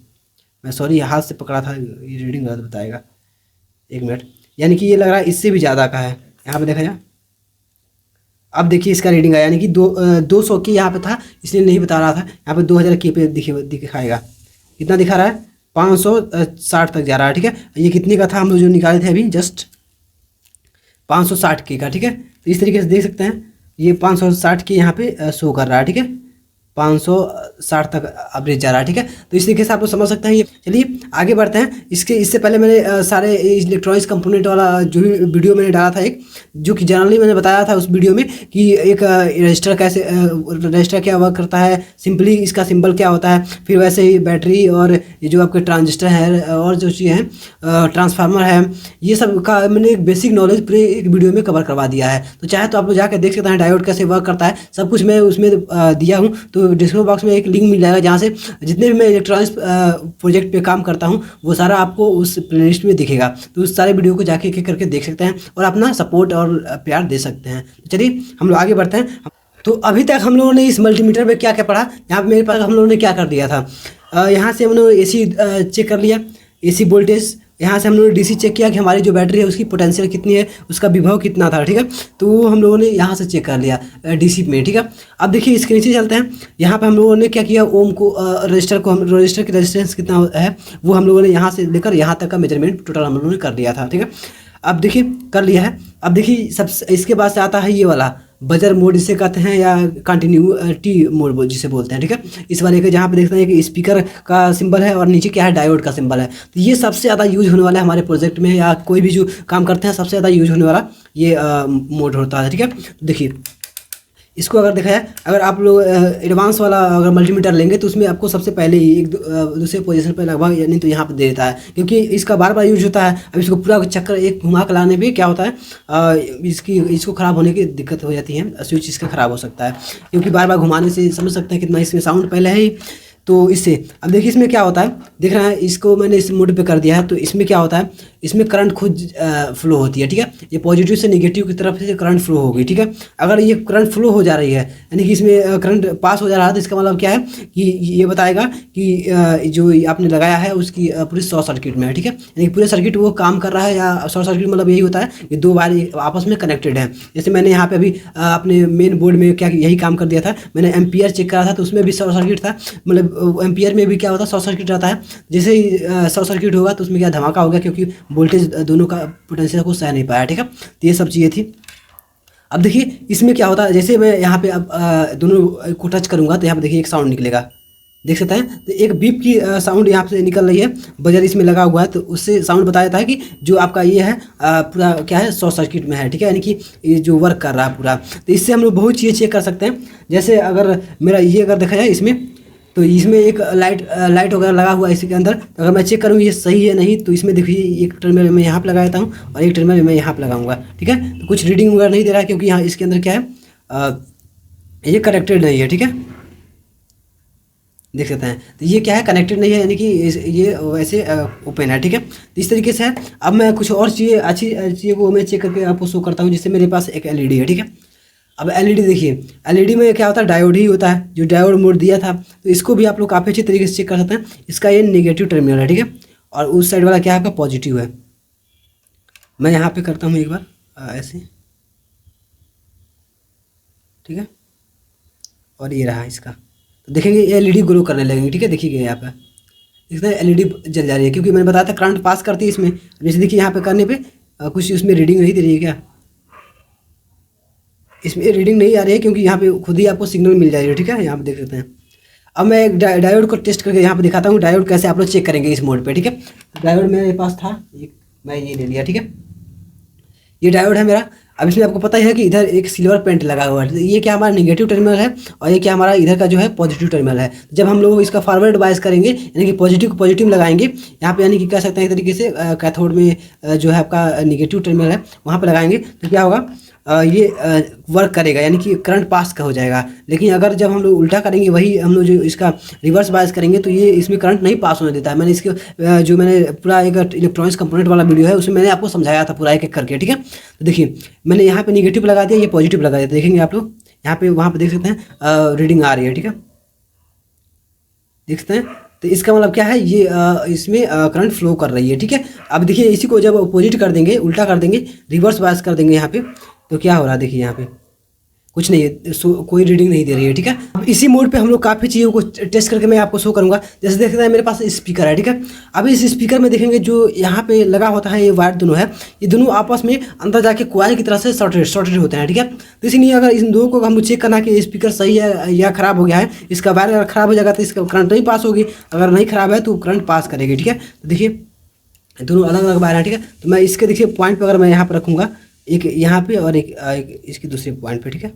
मैं सॉरी हाथ से पकड़ा था, ये रीडिंग गलत बताएगा। 1 मिनट, यानी कि ये लग रहा है इससे भी ज़्यादा का है। यहाँ पे देखा जाए, अब देखिए इसका रीडिंग आया, यानी कि 200 की यहाँ पे था, इसलिए नहीं बता रहा था। यहाँ पे 2000K पे दिखाएगा, कितना दिखा रहा है, 560 तक जा रहा है, ठीक है। ये कितने का था हम लोग जो निकाले थे अभी जस्ट, 560K का, ठीक है। तो इस तरीके से देख सकते हैं ये 560K यहाँ पे शो कर रहा है, ठीक है, 560 तक एवरेज जा रहा है, ठीक है। तो इस तरीके से आप लोग समझ सकते हैं ये। चलिए आगे बढ़ते हैं। इससे पहले मैंने सारे इलेक्ट्रॉनिक्स कंपोनेंट वाला जो भी वीडियो मैंने डाला था एक, जो कि जनरली मैंने बताया था उस वीडियो में कि एक रजिस्टर कैसे, रजिस्टर क्या वर्क करता है, सिंपली इसका सिंबल क्या होता है, फिर वैसे ही बैटरी और ये जो आपके ट्रांजिस्टर है और जो चीज़ें हैं ट्रांसफार्मर है, ये सब का मैंने एक बेसिक नॉलेज पूरे एक वीडियो में कवर करवा दिया है। तो चाहे तो आप लोग जाकर देख सकते हैं डायोड कैसे वर्क करता है, सब कुछ मैं उसमें दिया हूँ। तो डिस्क्रिप्शन बॉक्स में एक लिंक मिल जाएगा, जहाँ से जितने भी मैं इलेक्ट्रॉनिक्स प्रोजेक्ट पे काम करता हूँ वो सारा आपको उस प्लेलिस्ट में दिखेगा। तो उस सारे वीडियो को जाके एक करके देख सकते हैं और अपना सपोर्ट और प्यार दे सकते हैं। तो चलिए हम लोग आगे बढ़ते हैं। तो अभी तक हम लोगों ने इस मल्टीमीटर में क्या क्या पढ़ा, यहाँ पे मेरे पास हम लोगों ने क्या कर दिया था, यहाँ से हम लोग AC चेक कर लिया, AC वोल्टेज। यहाँ से हम लोगों ने DC चेक किया कि हमारी जो बैटरी है उसकी पोटेंशियल कितनी है, उसका विभव कितना था, ठीक है। तो वो हम लोगों ने यहाँ से चेक कर लिया DC में, ठीक है। अब देखिए इसके नीचे चलते हैं। यहाँ पे हम लोगों ने क्या किया, ओम को रजिस्टर को, हम रजिस्टर की रेजिस्टेंस कितना है वो हम लोगों ने यहाँ से लेकर यहाँ तक का मेजरमेंट टोटल हम लोगों ने कर लिया था, ठीक है। अब देखिए कर लिया है। अब देखिए सब इसके बाद से आता है ये वाला बजर मोड जिसे कहते हैं, या कंटिन्यूटी मोड जिसे बोलते हैं, ठीक है। इस वाले के जहाँ पे देखते हैं कि स्पीकर का सिंबल है और नीचे क्या है, डायोड का सिंबल है। तो ये सबसे ज़्यादा यूज होने वाला है हमारे प्रोजेक्ट में, या कोई भी जो काम करते हैं सबसे ज़्यादा यूज होने वाला ये मोड होता है, ठीक है। तो देखिए इसको अगर देखा जाए, अगर आप लोग एडवांस वाला अगर मल्टीमीटर लेंगे तो उसमें आपको सबसे पहले ही एक दूसरे पोजीशन पर लगभग, यानी तो यहाँ पर दे देता है, क्योंकि इसका बार बार यूज होता है। अब इसको पूरा चक्कर एक घुमा कर लाने पे क्या होता है, इसको ख़राब होने की दिक्कत हो जाती है, स्विच इसका ख़राब हो सकता है, क्योंकि बार बार घुमाने से समझ सकते हैं कितना इसमें साउंड पहले है ही। तो इससे अब देखिए इसमें क्या होता है, देख रहे हैं इसको मैंने इस मोड पे कर दिया है। तो इसमें क्या होता है, इसमें करंट खुद फ्लो होती है, ठीक है। ये पॉजिटिव से नेगेटिव की तरफ से करंट फ्लो होगी, ठीक है। अगर ये करंट फ्लो हो जा रही है, यानी कि इसमें करंट पास हो जा रहा है, तो इसका मतलब क्या है कि ये बताएगा कि जो आपने लगाया है उसकी पूरी शॉर्ट सर्किट में है, ठीक है। यानी पूरे सर्किट वो काम कर रहा है, या शॉर्ट सर्किट मतलब यही होता है कि दो वायर आपस में कनेक्टेड है। जैसे मैंने यहाँ पे अभी अपने मेन बोर्ड में क्या यही काम कर दिया था, मैंने एम्पियर चेक करा था, तो उसमें भी शॉर्ट सर्किट था, मतलब एम्पियर में भी क्या होता है, शॉर्ट सर्किट रहता है। जैसे ही शॉर्ट सर्किट होगा तो उसमें क्या धमाका हो गया, क्योंकि वोल्टेज दोनों का पोटेंशियल को सह नहीं पाया, ठीक है। तो ये सब चीज़ें थी। अब देखिए इसमें क्या होता है, जैसे मैं यहाँ पे अब दोनों को टच करूँगा तो यहाँ पे देखिए एक साउंड निकलेगा, देख सकते हैं। तो एक बीप की साउंड यहाँ से निकल रही है, बजर इसमें लगा हुआ है, तो उससे साउंड बताया था कि जो आपका ये है पूरा क्या है, शॉर्ट सर्किट में है, ठीक है, यानी कि ये जो वर्क कर रहा है पूरा। तो इससे हम लोग बहुत चीज़ें चेक कर सकते हैं। जैसे अगर मेरा ये अगर देखा जाए इसमें, तो इसमें एक लाइट वगैरह लगा हुआ है इसके अंदर। तो अगर मैं चेक करूँ ये सही है नहीं, तो इसमें देखिए एक टर्मिनल मैं यहाँ पे लगा देता हूँ और एक टर्मिनल मैं यहाँ पे लगाऊंगा, ठीक है। तो कुछ रीडिंग वगैरह नहीं दे रहा है, क्योंकि यहाँ इसके अंदर क्या है, ये कनेक्टेड नहीं है, ठीक है, देख सकते हैं। तो ये क्या है, कनेक्टेड नहीं है, यानी कि ये वैसे ओपन है, ठीक है। तो इस तरीके से है। अब मैं कुछ और चीज़ें अच्छी चीज़ों को मैं चेक करके आपको शो करता हूँ। जिससे मेरे पास एक LED है, ठीक है। अब LED देखिए, LED में क्या होता है, डायोड ही होता है, जो डायोड मोड दिया था। तो इसको भी आप लोग काफ़ी अच्छे तरीके से चेक कर सकते हैं। इसका ये नेगेटिव टर्मिनल है, ठीक है, और उस साइड वाला क्या है आपका पॉजिटिव है। मैं यहाँ पे करता हूँ एक बार ऐसे, ठीक है, और ये रहा इसका। तो देखेंगे ये LED ग्लो करने लगेंगे, ठीक है। देखिए यहाँ पे देखते हैं LED जल जा रही है, क्योंकि मैंने बताया था करंट पास करती है इसमें। जैसे देखिए यहाँ पे करने पे कुछ उसमें रीडिंग नहीं दे रही है, क्या इसमें रीडिंग नहीं आ रही है, क्योंकि यहाँ पे खुद ही आपको सिग्नल मिल जाएगी, ठीक है। यहाँ पे देख सकते हैं। अब मैं एक डायोड को टेस्ट करके यहाँ पे दिखाता हूँ, डायोड कैसे आप लोग चेक करेंगे इस मोड पे, ठीक है। डायोड मेरे पास था एक, मैं ये ले लिया, ठीक है। ये डायोड है मेरा। अब इसमें आपको पता ही है कि इधर एक सिल्वर पेंट लगा हुआ है, तो ये क्या हमारा नेगेटिव टर्मिनल है और ये क्या हमारा इधर का जो है पॉजिटिव टर्मिनल है। जब हम लोग इसका फॉरवर्ड बायस करेंगे यानी कि पॉजिटिव को पॉजिटिव लगाएंगे यहाँ पे, यानी कि कह सकते हैं एक तरीके से कैथोड में जो है आपका नेगेटिव टर्मिनल है वहाँ पे लगाएंगे तो क्या होगा, ये वर्क करेगा यानी कि करंट पास का हो जाएगा। लेकिन अगर जब हम लोग उल्टा करेंगे, वही हम लोग जो इसका रिवर्स बायस करेंगे तो ये इसमें करंट नहीं पास होने देता है। मैंने इसके जो मैंने पूरा एक इलेक्ट्रॉनिक्स कंपोनेंट वाला वीडियो है उसमें मैंने आपको समझाया था पूरा एक एक करके, ठीक है। तो देखिए मैंने यहाँ पे निगेटिव लगा दिया, ये पॉजिटिव लगा दिया, देखेंगे आप लोग यहाँ पे वहाँ पे देख सकते हैं रीडिंग आ रही है, ठीक है, देख सकते हैं। तो इसका मतलब क्या है, ये इसमें करंट फ्लो कर रही है, ठीक है। अब देखिए इसी को जब अपोजिट कर देंगे, उल्टा कर देंगे, रिवर्स बायस कर देंगे यहाँ पे, तो क्या हो रहा है देखिए यहाँ पे कुछ नहीं है, कोई रीडिंग नहीं दे रही है, ठीक है। अब इसी मोड पे हम लोग काफ़ी चीज़ों को टेस्ट करके मैं आपको शो करूंगा। जैसे देखते हैं मेरे पास स्पीकर है, ठीक है। अब इस स्पीकर में देखेंगे जो यहाँ पे लगा होता है, ये वायर दोनों है, ये दोनों आपस में अंदर जाके कॉइल की तरह से शॉर्टेड होते हैं, ठीक है। तो इसलिए अगर इन दोनों को हम चेक करना कि स्पीकर सही है या खराब हो गया है, इसका वायर अगर खराब हो जाएगा तो इसका करंट नहीं पास होगी, अगर नहीं खराब है तो करंट पास करेगी, ठीक है। तो देखिए दोनों अलग अलग वायर हैं, ठीक है। तो मैं इसके देखिए पॉइंट पर अगर मैं यहाँ पर रखूँगा, एक यहाँ पे और एक इसके दूसरे पॉइंट पे, ठीक है।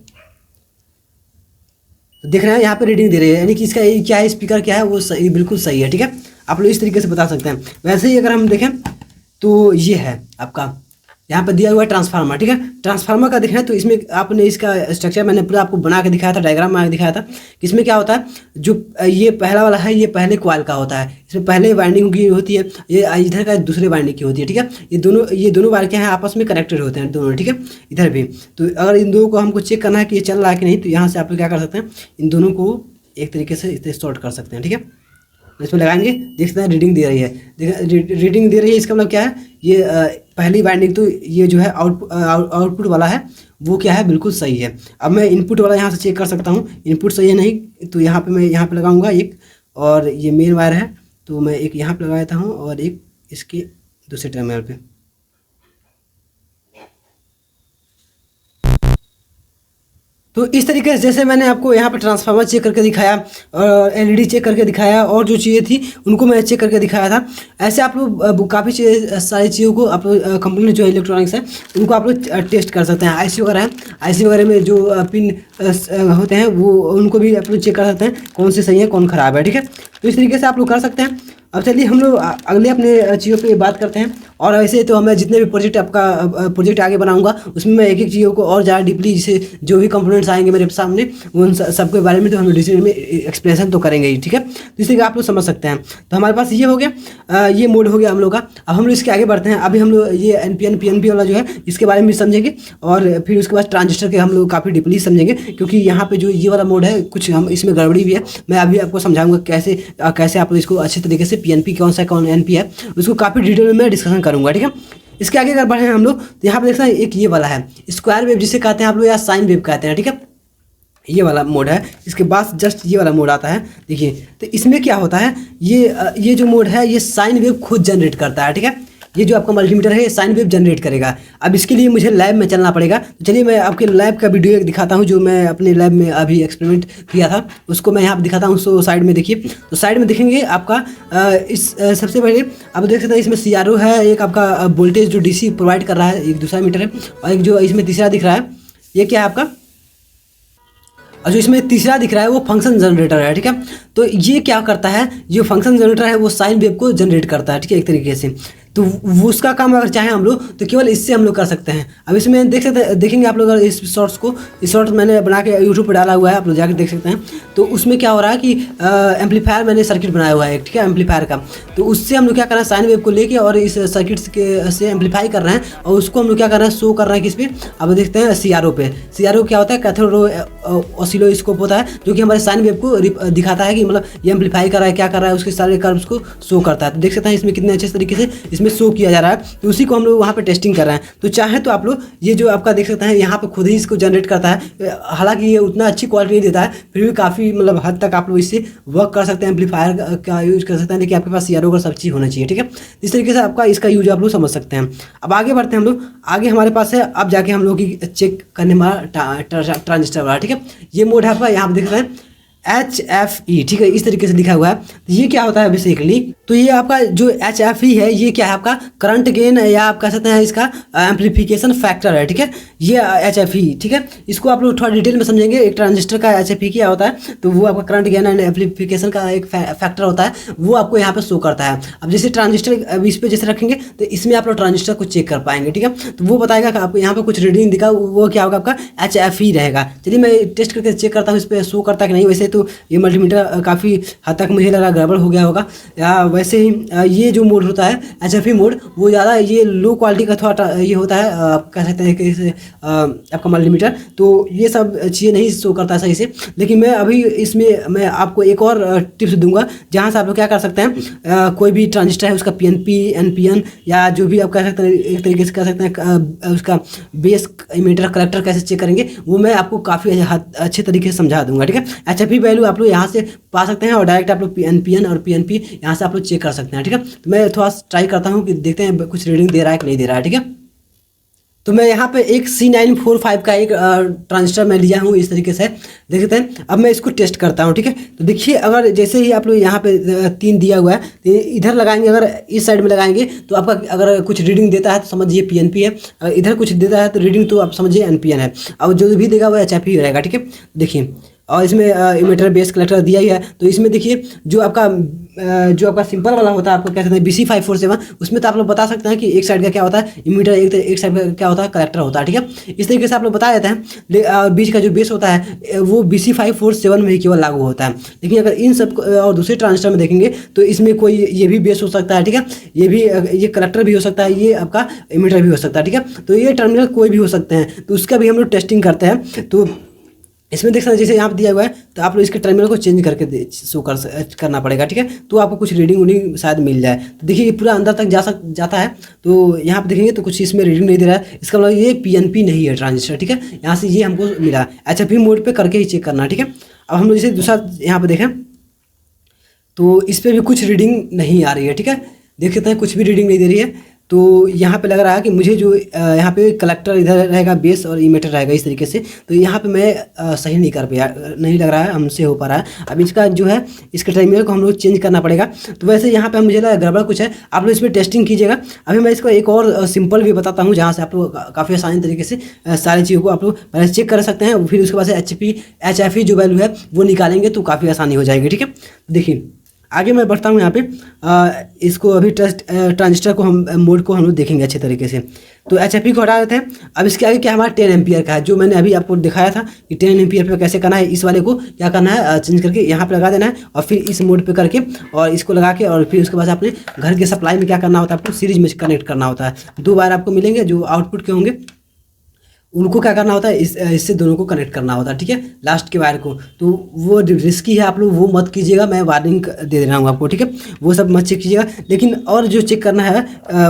तो देख रहे हैं यहाँ पे रीडिंग दे रही है, यानी कि इसका क्या है, स्पीकर क्या है वो सही, बिल्कुल सही है, ठीक है। आप लोग इस तरीके से बता सकते हैं। वैसे ही अगर हम देखें तो ये है आपका यहाँ पे दिया हुआ है ट्रांसफार्मर, ठीक है। ट्रांसफार्मर का दिखना है तो इसमें आपने इसका स्ट्रक्चर मैंने पूरा आपको बना के दिखाया था, डायग्राम बना के दिखाया था कि इसमें क्या होता है। जो ये पहला वाला है ये पहले कॉइल का होता है, इसमें पहले वाइंडिंग की होती है, ये इधर का दूसरे वाइंडिंग की होती है, ठीक है। ये दोनों वायर क्या है आपस में कनेक्टेड होते हैं दोनों, ठीक है। इधर भी तो अगर इन दोनों को हमको चेक करना है कि ये चल रहा है कि नहीं, तो यहाँ से आप लोग क्या कर सकते हैं, इन दोनों को एक तरीके से इसे शॉर्ट कर सकते हैं, ठीक है। इसमें लगाएंगे, देख सकते हैं रीडिंग दे रही है, रीडिंग दे रही है। इसका मतलब क्या है, ये पहली वाइंडिंग तो ये जो है आउटपुट वाला है वो क्या है, बिल्कुल सही है। अब मैं इनपुट वाला यहाँ से चेक कर सकता हूँ, इनपुट सही है नहीं, तो यहाँ पे मैं यहाँ पे लगाऊंगा एक, और ये मेन वायर है तो मैं एक यहाँ पे लगा देता हूँ और एक इसके दूसरे टर्मिनल पे। तो इस तरीके से जैसे मैंने आपको यहाँ पे ट्रांसफार्मर चेक करके दिखाया और एलईडी चेक करके दिखाया और जो चीज़ें थी उनको मैं चेक करके दिखाया था, ऐसे आप लोग काफ़ी सारी चीज़ों को आप लोग कंपनी जो इलेक्ट्रॉनिक्स है उनको आप लोग टेस्ट कर सकते हैं। आईसी वगैरह है, आईसी वगैरह में जो पिन होते हैं वो उनको भी आप लोग चेक कर सकते हैं कौन से सही है कौन ख़राब है, ठीक है। तो इस तरीके से आप लोग कर सकते हैं। अब चलिए हम लोग अगले अपने चीज़ों पे बात करते हैं। और ऐसे तो मैं जितने भी प्रोजेक्ट आपका प्रोजेक्ट आगे बनाऊंगा उसमें मैं एक एक चीज़ों को और ज़्यादा डीपली, जैसे जो भी कंपोनेंट्स आएंगे मेरे सामने उन सबके बारे में तो हम डिटेल में एक्सप्लेनेशन तो करेंगे ही, ठीक है। तो इसलिए आप लोग समझ सकते हैं। तो हमारे पास ये हो गया, ये मोड हो गया हम लोग का। अब हम लोग इसके आगे बढ़ते हैं। अभी हम लोग ये NPN PNP वाला जो है इसके बारे में भी समझेंगे और फिर उसके बाद ट्रांजिस्टर के हम लोग काफ़ी डीपली समझेंगे, क्योंकि यहाँ पे जो ये वाला मोड है कुछ हम इसमें गड़बड़ी भी है। मैं अभी आपको समझाऊंगा कैसे आप लोग इसको अच्छे तरीके से PNP कौन सा कौन NP है उसको काफ़ी डिटेल में मैं डिस्कशन करूँगा, ठीक है। इसके आगे अगर बढ़े हम लोग तो यहाँ पे देखते हैं एक ये वाला है स्क्वायर वेव जिसे कहते हैं आप लोग, या साइन वेव कहते हैं, ठीक है। ये वाला मोड है, इसके बाद जस्ट ये वाला मोड आता है। देखिए तो इसमें क्या होता है, ये जो मोड है ये साइन वेव खुद जनरेट करता है, ठीक है। ये जो आपका मल्टीमीटर है ये साइन वेव जनरेट करेगा। अब इसके लिए मुझे लैब में चलना पड़ेगा, तो चलिए मैं आपके लैब का वीडियो एक दिखाता हूँ जो मैं अपने लैब में अभी एक्सपेरिमेंट किया था, उसको मैं यहाँ पर दिखाता हूँ। सो साइड में देखिए, तो साइड में देखेंगे आपका इस सबसे पहले आप देख सकते हैं इसमें CRO है, एक आपका वोल्टेज जो DC प्रोवाइड कर रहा है, एक दूसरा मीटर है, और एक जो इसमें तीसरा दिख रहा है ये क्या है आपका, और जो इसमें तीसरा दिख रहा है वो फंक्शन जनरेटर है, ठीक है। तो ये क्या करता है, जो फंक्शन जनरेटर है वो साइन वेव को जनरेट करता है, ठीक है, एक तरीके से। तो वो उसका काम अगर चाहें हम लोग तो केवल इससे हम लोग कर सकते हैं। अब इसमें देख सकते हैं, देखेंगे आप लोग अगर इस शॉर्ट्स मैंने बना के यूट्यूब पर डाला हुआ है, आप लोग जाकर देख सकते हैं। तो उसमें क्या हो रहा है कि एम्पलीफायर मैंने सर्किट बनाया हुआ है, ठीक है, एम्पलीफायर का। तो उससे हम लोग क्या कर रहे हैं, साइन वेव को लेके और इस सर्किट के से एम्पलीफाई कर रहे हैं और उसको हम लोग क्या कर रहे हैं, शो कर रहे हैं किस पे, अब देखते हैं CRO पे। CRO क्या होता है, कैथोड ऑसिलोस्कोप होता है जो कि हमारे साइन वेव को दिखाता है कि मतलब ये एम्पलीफाई कर रहा है, क्या कर रहा है, उसके सारे कर्व्स को शो करता है। तो देख सकते हैं इसमें कितने अच्छे तरीके से इसमें शो किया जा रहा है। तो उसी को हम लोग वहाँ पे टेस्टिंग कर रहे हैं। तो चाहे तो आप लोग ये जो आपका देख सकते हैं यहाँ पे खुद ही इसको जनरेट करता है, हालांकि ये उतना अच्छी क्वालिटी नहीं देता है, फिर भी काफ़ी मतलब हद तक आप लोग इससे वर्क कर सकते हैं, एम्पलीफायर का यूज़ कर सकते हैं। देखिए आपके पास CRO का सब चीज़ होना चाहिए, ठीक है। इस तरीके से आपका इसका यूज आप लोग समझ सकते हैं। अब आगे बढ़ते हैं हम लोग, आगे हमारे पास है अब जाके हम लोग की चेक करने वाला ट्रांजिस्टर वाला, ठीक है। ये मोड है आपका, यहाँ पे देख सकते हैं HFE, ठीक है, इस तरीके से लिखा हुआ है। तो ये क्या होता है बेसिकली, तो ये आपका जो HFE है ये क्या है, आपका करंट गेन या आप कह सकते हैं इसका एम्पलीफिकेशन फैक्टर है, ठीक है, ये HFE, ठीक है। इसको आप लोग थोड़ा डिटेल में समझेंगे। एक ट्रांजिस्टर का HFE क्या होता है, तो वो आपका करंट गेन एंड एम्पलीफिकेशन का एक फैक्टर होता है, वो आपको यहाँ पे शो करता है। अब जैसे ट्रांजिस्टर अब इस पे जैसे रखेंगे तो इसमें आप लोग ट्रांजिस्टर को चेक कर पाएंगे, ठीक है। तो वो बताएगा कि आपको यहाँ पे कुछ रीडिंग दिखा, वो क्या होगा, आपका HFE रहेगा। चलिए मैं टेस्ट करके चेक करता हूँ इस पर शो करता है कि नहीं। वैसे तो ये मल्टीमीटर काफ़ी हद तक मुझे लग रहा गड़बड़ हो गया होगा, या वैसे ही ये जो मोड होता है HFE मोड, वो ज़्यादा ये लो क्वालिटी का थोड़ा ये होता है, आप कह सकते हैं कि इसे आपका मल्टीमीटर, तो ये सब चीज़ें नहीं शो करता सही से। लेकिन मैं अभी इसमें मैं आपको एक और टिप्स दूंगा, जहाँ से आप लोग क्या कर सकते हैं, कोई भी ट्रांजिस्टर है उसका PNP NPN या जो भी आप कह सकते हैं, एक तरीके से कह सकते हैं उसका बेस इमीटर कलेक्टर कैसे चेक करेंगे, वो मैं आपको काफ़ी अच्छे तरीके से समझा दूंगा, ठीक है। HFE वैल्यू आप लोग यहाँ से पा सकते हैं और डायरेक्ट आप लोग NPN और PNP यहाँ से आप लोग चेक कर सकते हैं, ठीक है। तो मैं थोड़ा ट्राई करता हूँ कि देखते हैं कुछ रीडिंग दे रहा है कि नहीं दे रहा है, ठीक है। तो मैं यहाँ पे एक C945 का एक ट्रांजिस्टर मैं लिया हूँ इस तरीके से, देख सकते हैं। अब मैं इसको टेस्ट करता हूँ, ठीक है। तो देखिए अगर जैसे ही आप लोग यहाँ पे 3 दिया हुआ है, तो इधर लगाएंगे, अगर इस साइड में लगाएंगे तो आपका अगर कुछ रीडिंग देता है तो समझिए PNP है, अगर इधर कुछ देता है तो रीडिंग तो आप समझिए NPN है। अब जो भी देगा वो HFE रहेगा, ठीक है। देखिए और इसमें इमीटर बेस कलेक्टर दिया ही है, तो इसमें देखिए जो आपका सिंपल वाला होता है, आपको क्या कहते हैं BC547, उसमें तो आप लोग बता सकते हैं कि एक साइड का क्या होता है इमीटर, एक साइड का क्या होता है कलेक्टर होता है, ठीक है। इस तरीके से आप लोग बता देते हैं। बीच का जो बेस होता है वो BC547 में ही केवल लागू होता है। लेकिन अगर इन सब और दूसरे ट्रांजिस्टर में देखेंगे तो इसमें कोई ये भी बेस हो सकता है, ठीक है, ये कलेक्टर भी हो सकता है, ये आपका इमीटर भी हो सकता है, ठीक है। तो ये टर्मिनल कोई भी हो सकते हैं, तो उसका भी हम लोग टेस्टिंग करते हैं। तो इसमें देख सकते हैं जैसे यहाँ पे दिया हुआ है, तो आप लोग इसके टर्मिनल को चेंज करके शो करना पड़ेगा, ठीक है। तो आपको कुछ रीडिंग उडिंग शायद मिल जाए। तो देखिए ये पूरा अंदर तक जाता है, तो यहाँ पे देखेंगे तो कुछ इसमें रीडिंग नहीं दे रहा है, इसका मतलब ये PNP नहीं है ट्रांजिस्टर, ठीक है। यहाँ से ये हमको मिला। HFE मोड पे करके ही चेक करना, ठीक है। अब हम लोग जैसे दूसरा यहाँ पे देखें तो इस पर भी कुछ रीडिंग नहीं आ रही है, ठीक है, देख सकते हैं कुछ भी रीडिंग नहीं दे रही है। तो यहाँ पे लग रहा है कि मुझे जो यहाँ पे कलेक्टर इधर रहेगा, बेस और इमीटर रहेगा इस तरीके से, तो यहाँ पे मैं सही नहीं कर पाया, नहीं लग रहा है हमसे हो पा रहा है। अब इसका जो है इसके टर्मिनल को हम लोग चेंज करना पड़ेगा। तो वैसे यहाँ पे मुझे लगा गड़बड़ कुछ है, आप लोग इसमें टेस्टिंग कीजिएगा। अभी मैं इसको एक और सिंपल भी बताता हूँ, जहाँ से आप लोग काफ़ी आसानी तरीके से सारी चीज़ों को आप लोग पहले चेक कर सकते हैं, फिर उसके बाद से HFE जो वैल्यू है वो निकालेंगे तो काफ़ी आसानी हो जाएगी, ठीक है। देखिए आगे मैं बढ़ता हूँ यहाँ पे, इसको अभी ट्रांजिस्टर को हम मोड को हम लोग देखेंगे अच्छे तरीके से। तो HFE को हटा देते हैं। अब इसके आगे क्या हमारा 10 एम्पियर का है, जो मैंने अभी आपको दिखाया था कि 10 एम्पियर पे कैसे करना है। इस वाले को क्या करना है, चेंज करके यहाँ पे लगा देना है और फिर इस मोड पे करके और इसको लगा के, और फिर उसके बाद अपने घर के सप्लाई में क्या करना होता है, आपको सीरीज में कनेक्ट करना होता है। 2 वायर आपको मिलेंगे जो आउटपुट के होंगे, उनको क्या करना होता है, इससे दोनों को कनेक्ट करना होता है, ठीक है, लास्ट के वायर को। तो वो रिस्की है, आप लोग वो मत कीजिएगा, मैं वार्निंग दे रहा हूँ आपको, ठीक है, वो सब मत चेक कीजिएगा। लेकिन और जो चेक करना है,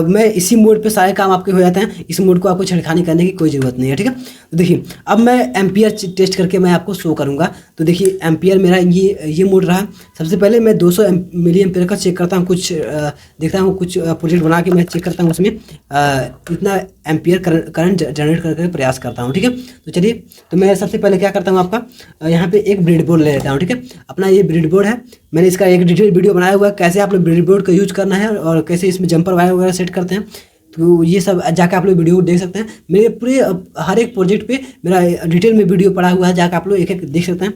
मैं इसी मोड पे सारे काम आपके हो जाते हैं, इस मोड को आपको छेड़खानी करने की कोई ज़रूरत नहीं है, ठीक है। तो देखिए अब मैं एम्पियर टेस्ट करके मैं आपको शो करूँगा। तो देखिए एम्पियर मेरा ये मोड रहा। सबसे पहले मैं 200 मिली एम्पियर का चेक करता हूँ, कुछ देखता हूँ, कुछ प्रोजेक्ट बना के मैं चेक करता हूँ, उसमें इतना एम्पियर करंट जनरेट करके प्रयास करता हूँ, ठीक है। तो चलिए, तो मैं सबसे पहले क्या करता हूँ, आपका यहाँ पे एक ब्रेड बोर्ड ले लेता हूँ, ठीक है। अपना ये ब्रेड बोर्ड है, मैंने इसका एक डिटेल वीडियो बनाया हुआ है, कैसे आप लोग ब्रेड बोर्ड का यूज करना है और कैसे इसमें जंपर वायर वगैरह सेट करते हैं। तो ये सब जाकर आप लोग वीडियो देख सकते हैं। मेरे पूरे हर एक प्रोजेक्ट पे मेरा डिटेल में वीडियो पड़ा हुआ है, जाकर आप लोग एक एक देख सकते हैं।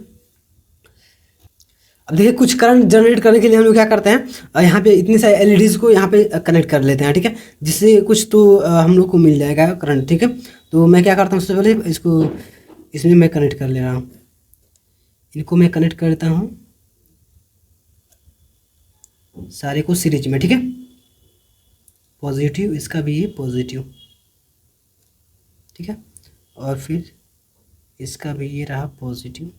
अब देखिए कुछ करंट जनरेट करने के लिए हम लोग क्या करते हैं, यहाँ पे इतने सारे LEDs को यहाँ पे कनेक्ट कर लेते हैं, ठीक है, जिससे कुछ तो हम लोग को मिल जाएगा करंट, ठीक है। तो मैं क्या करता हूँ, सबसे पहले इसको इसमें मैं कनेक्ट कर ले रहा हूँ, इनको मैं कनेक्ट करता हूँ सारे को सीरीज में, ठीक है। पॉजिटिव, इसका भी ये पॉजिटिव, ठीक है, और फिर इसका भी ये रहा पॉजिटिव।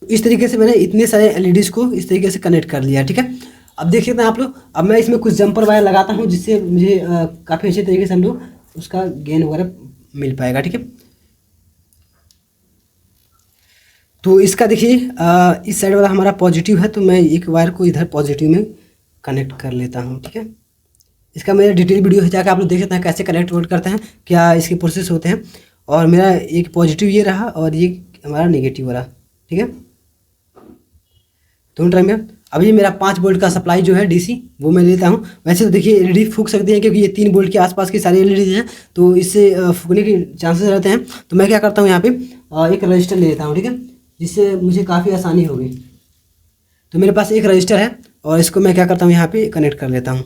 इस तरीके से मैंने इतने सारे LEDs को इस तरीके से कनेक्ट कर लिया, ठीक है। अब देख सकते हैं आप लोग, अब मैं इसमें कुछ जंपर वायर लगाता हूँ, जिससे मुझे काफ़ी अच्छे तरीके से हम लोग उसका गेन वगैरह मिल पाएगा, ठीक है। तो इसका देखिए इस साइड वाला हमारा पॉजिटिव है, तो मैं एक वायर को इधर पॉजिटिव में कनेक्ट कर लेता हूँ, ठीक है। इसका मेरा डिटेल वीडियो है, जाकर आप लोग देख सकते हैं कैसे कनेक्ट करते हैं, क्या इसके प्रोसेस होते हैं। और मेरा एक पॉजिटिव ये रहा और ये हमारा नेगेटिव रहा, ठीक है। दोनों टर्मिनल। अब ये मेरा 5 वोल्ट का सप्लाई जो है डीसी वो मैं लेता हूँ। वैसे तो देखिए एलईडी फूक सकती है क्योंकि ये 3 वोल्ट के आसपास की सारी एलईडी हैं, तो इससे फूकने के चांसेस रहते हैं। तो मैं क्या करता हूँ यहाँ पे एक रजिस्टर ले लेता हूँ, ठीक है, जिससे मुझे काफ़ी आसानी होगी। तो मेरे पास एक रजिस्टर है और इसको मैं क्या करता हूँ यहाँ पे कनेक्ट कर लेता हूँ।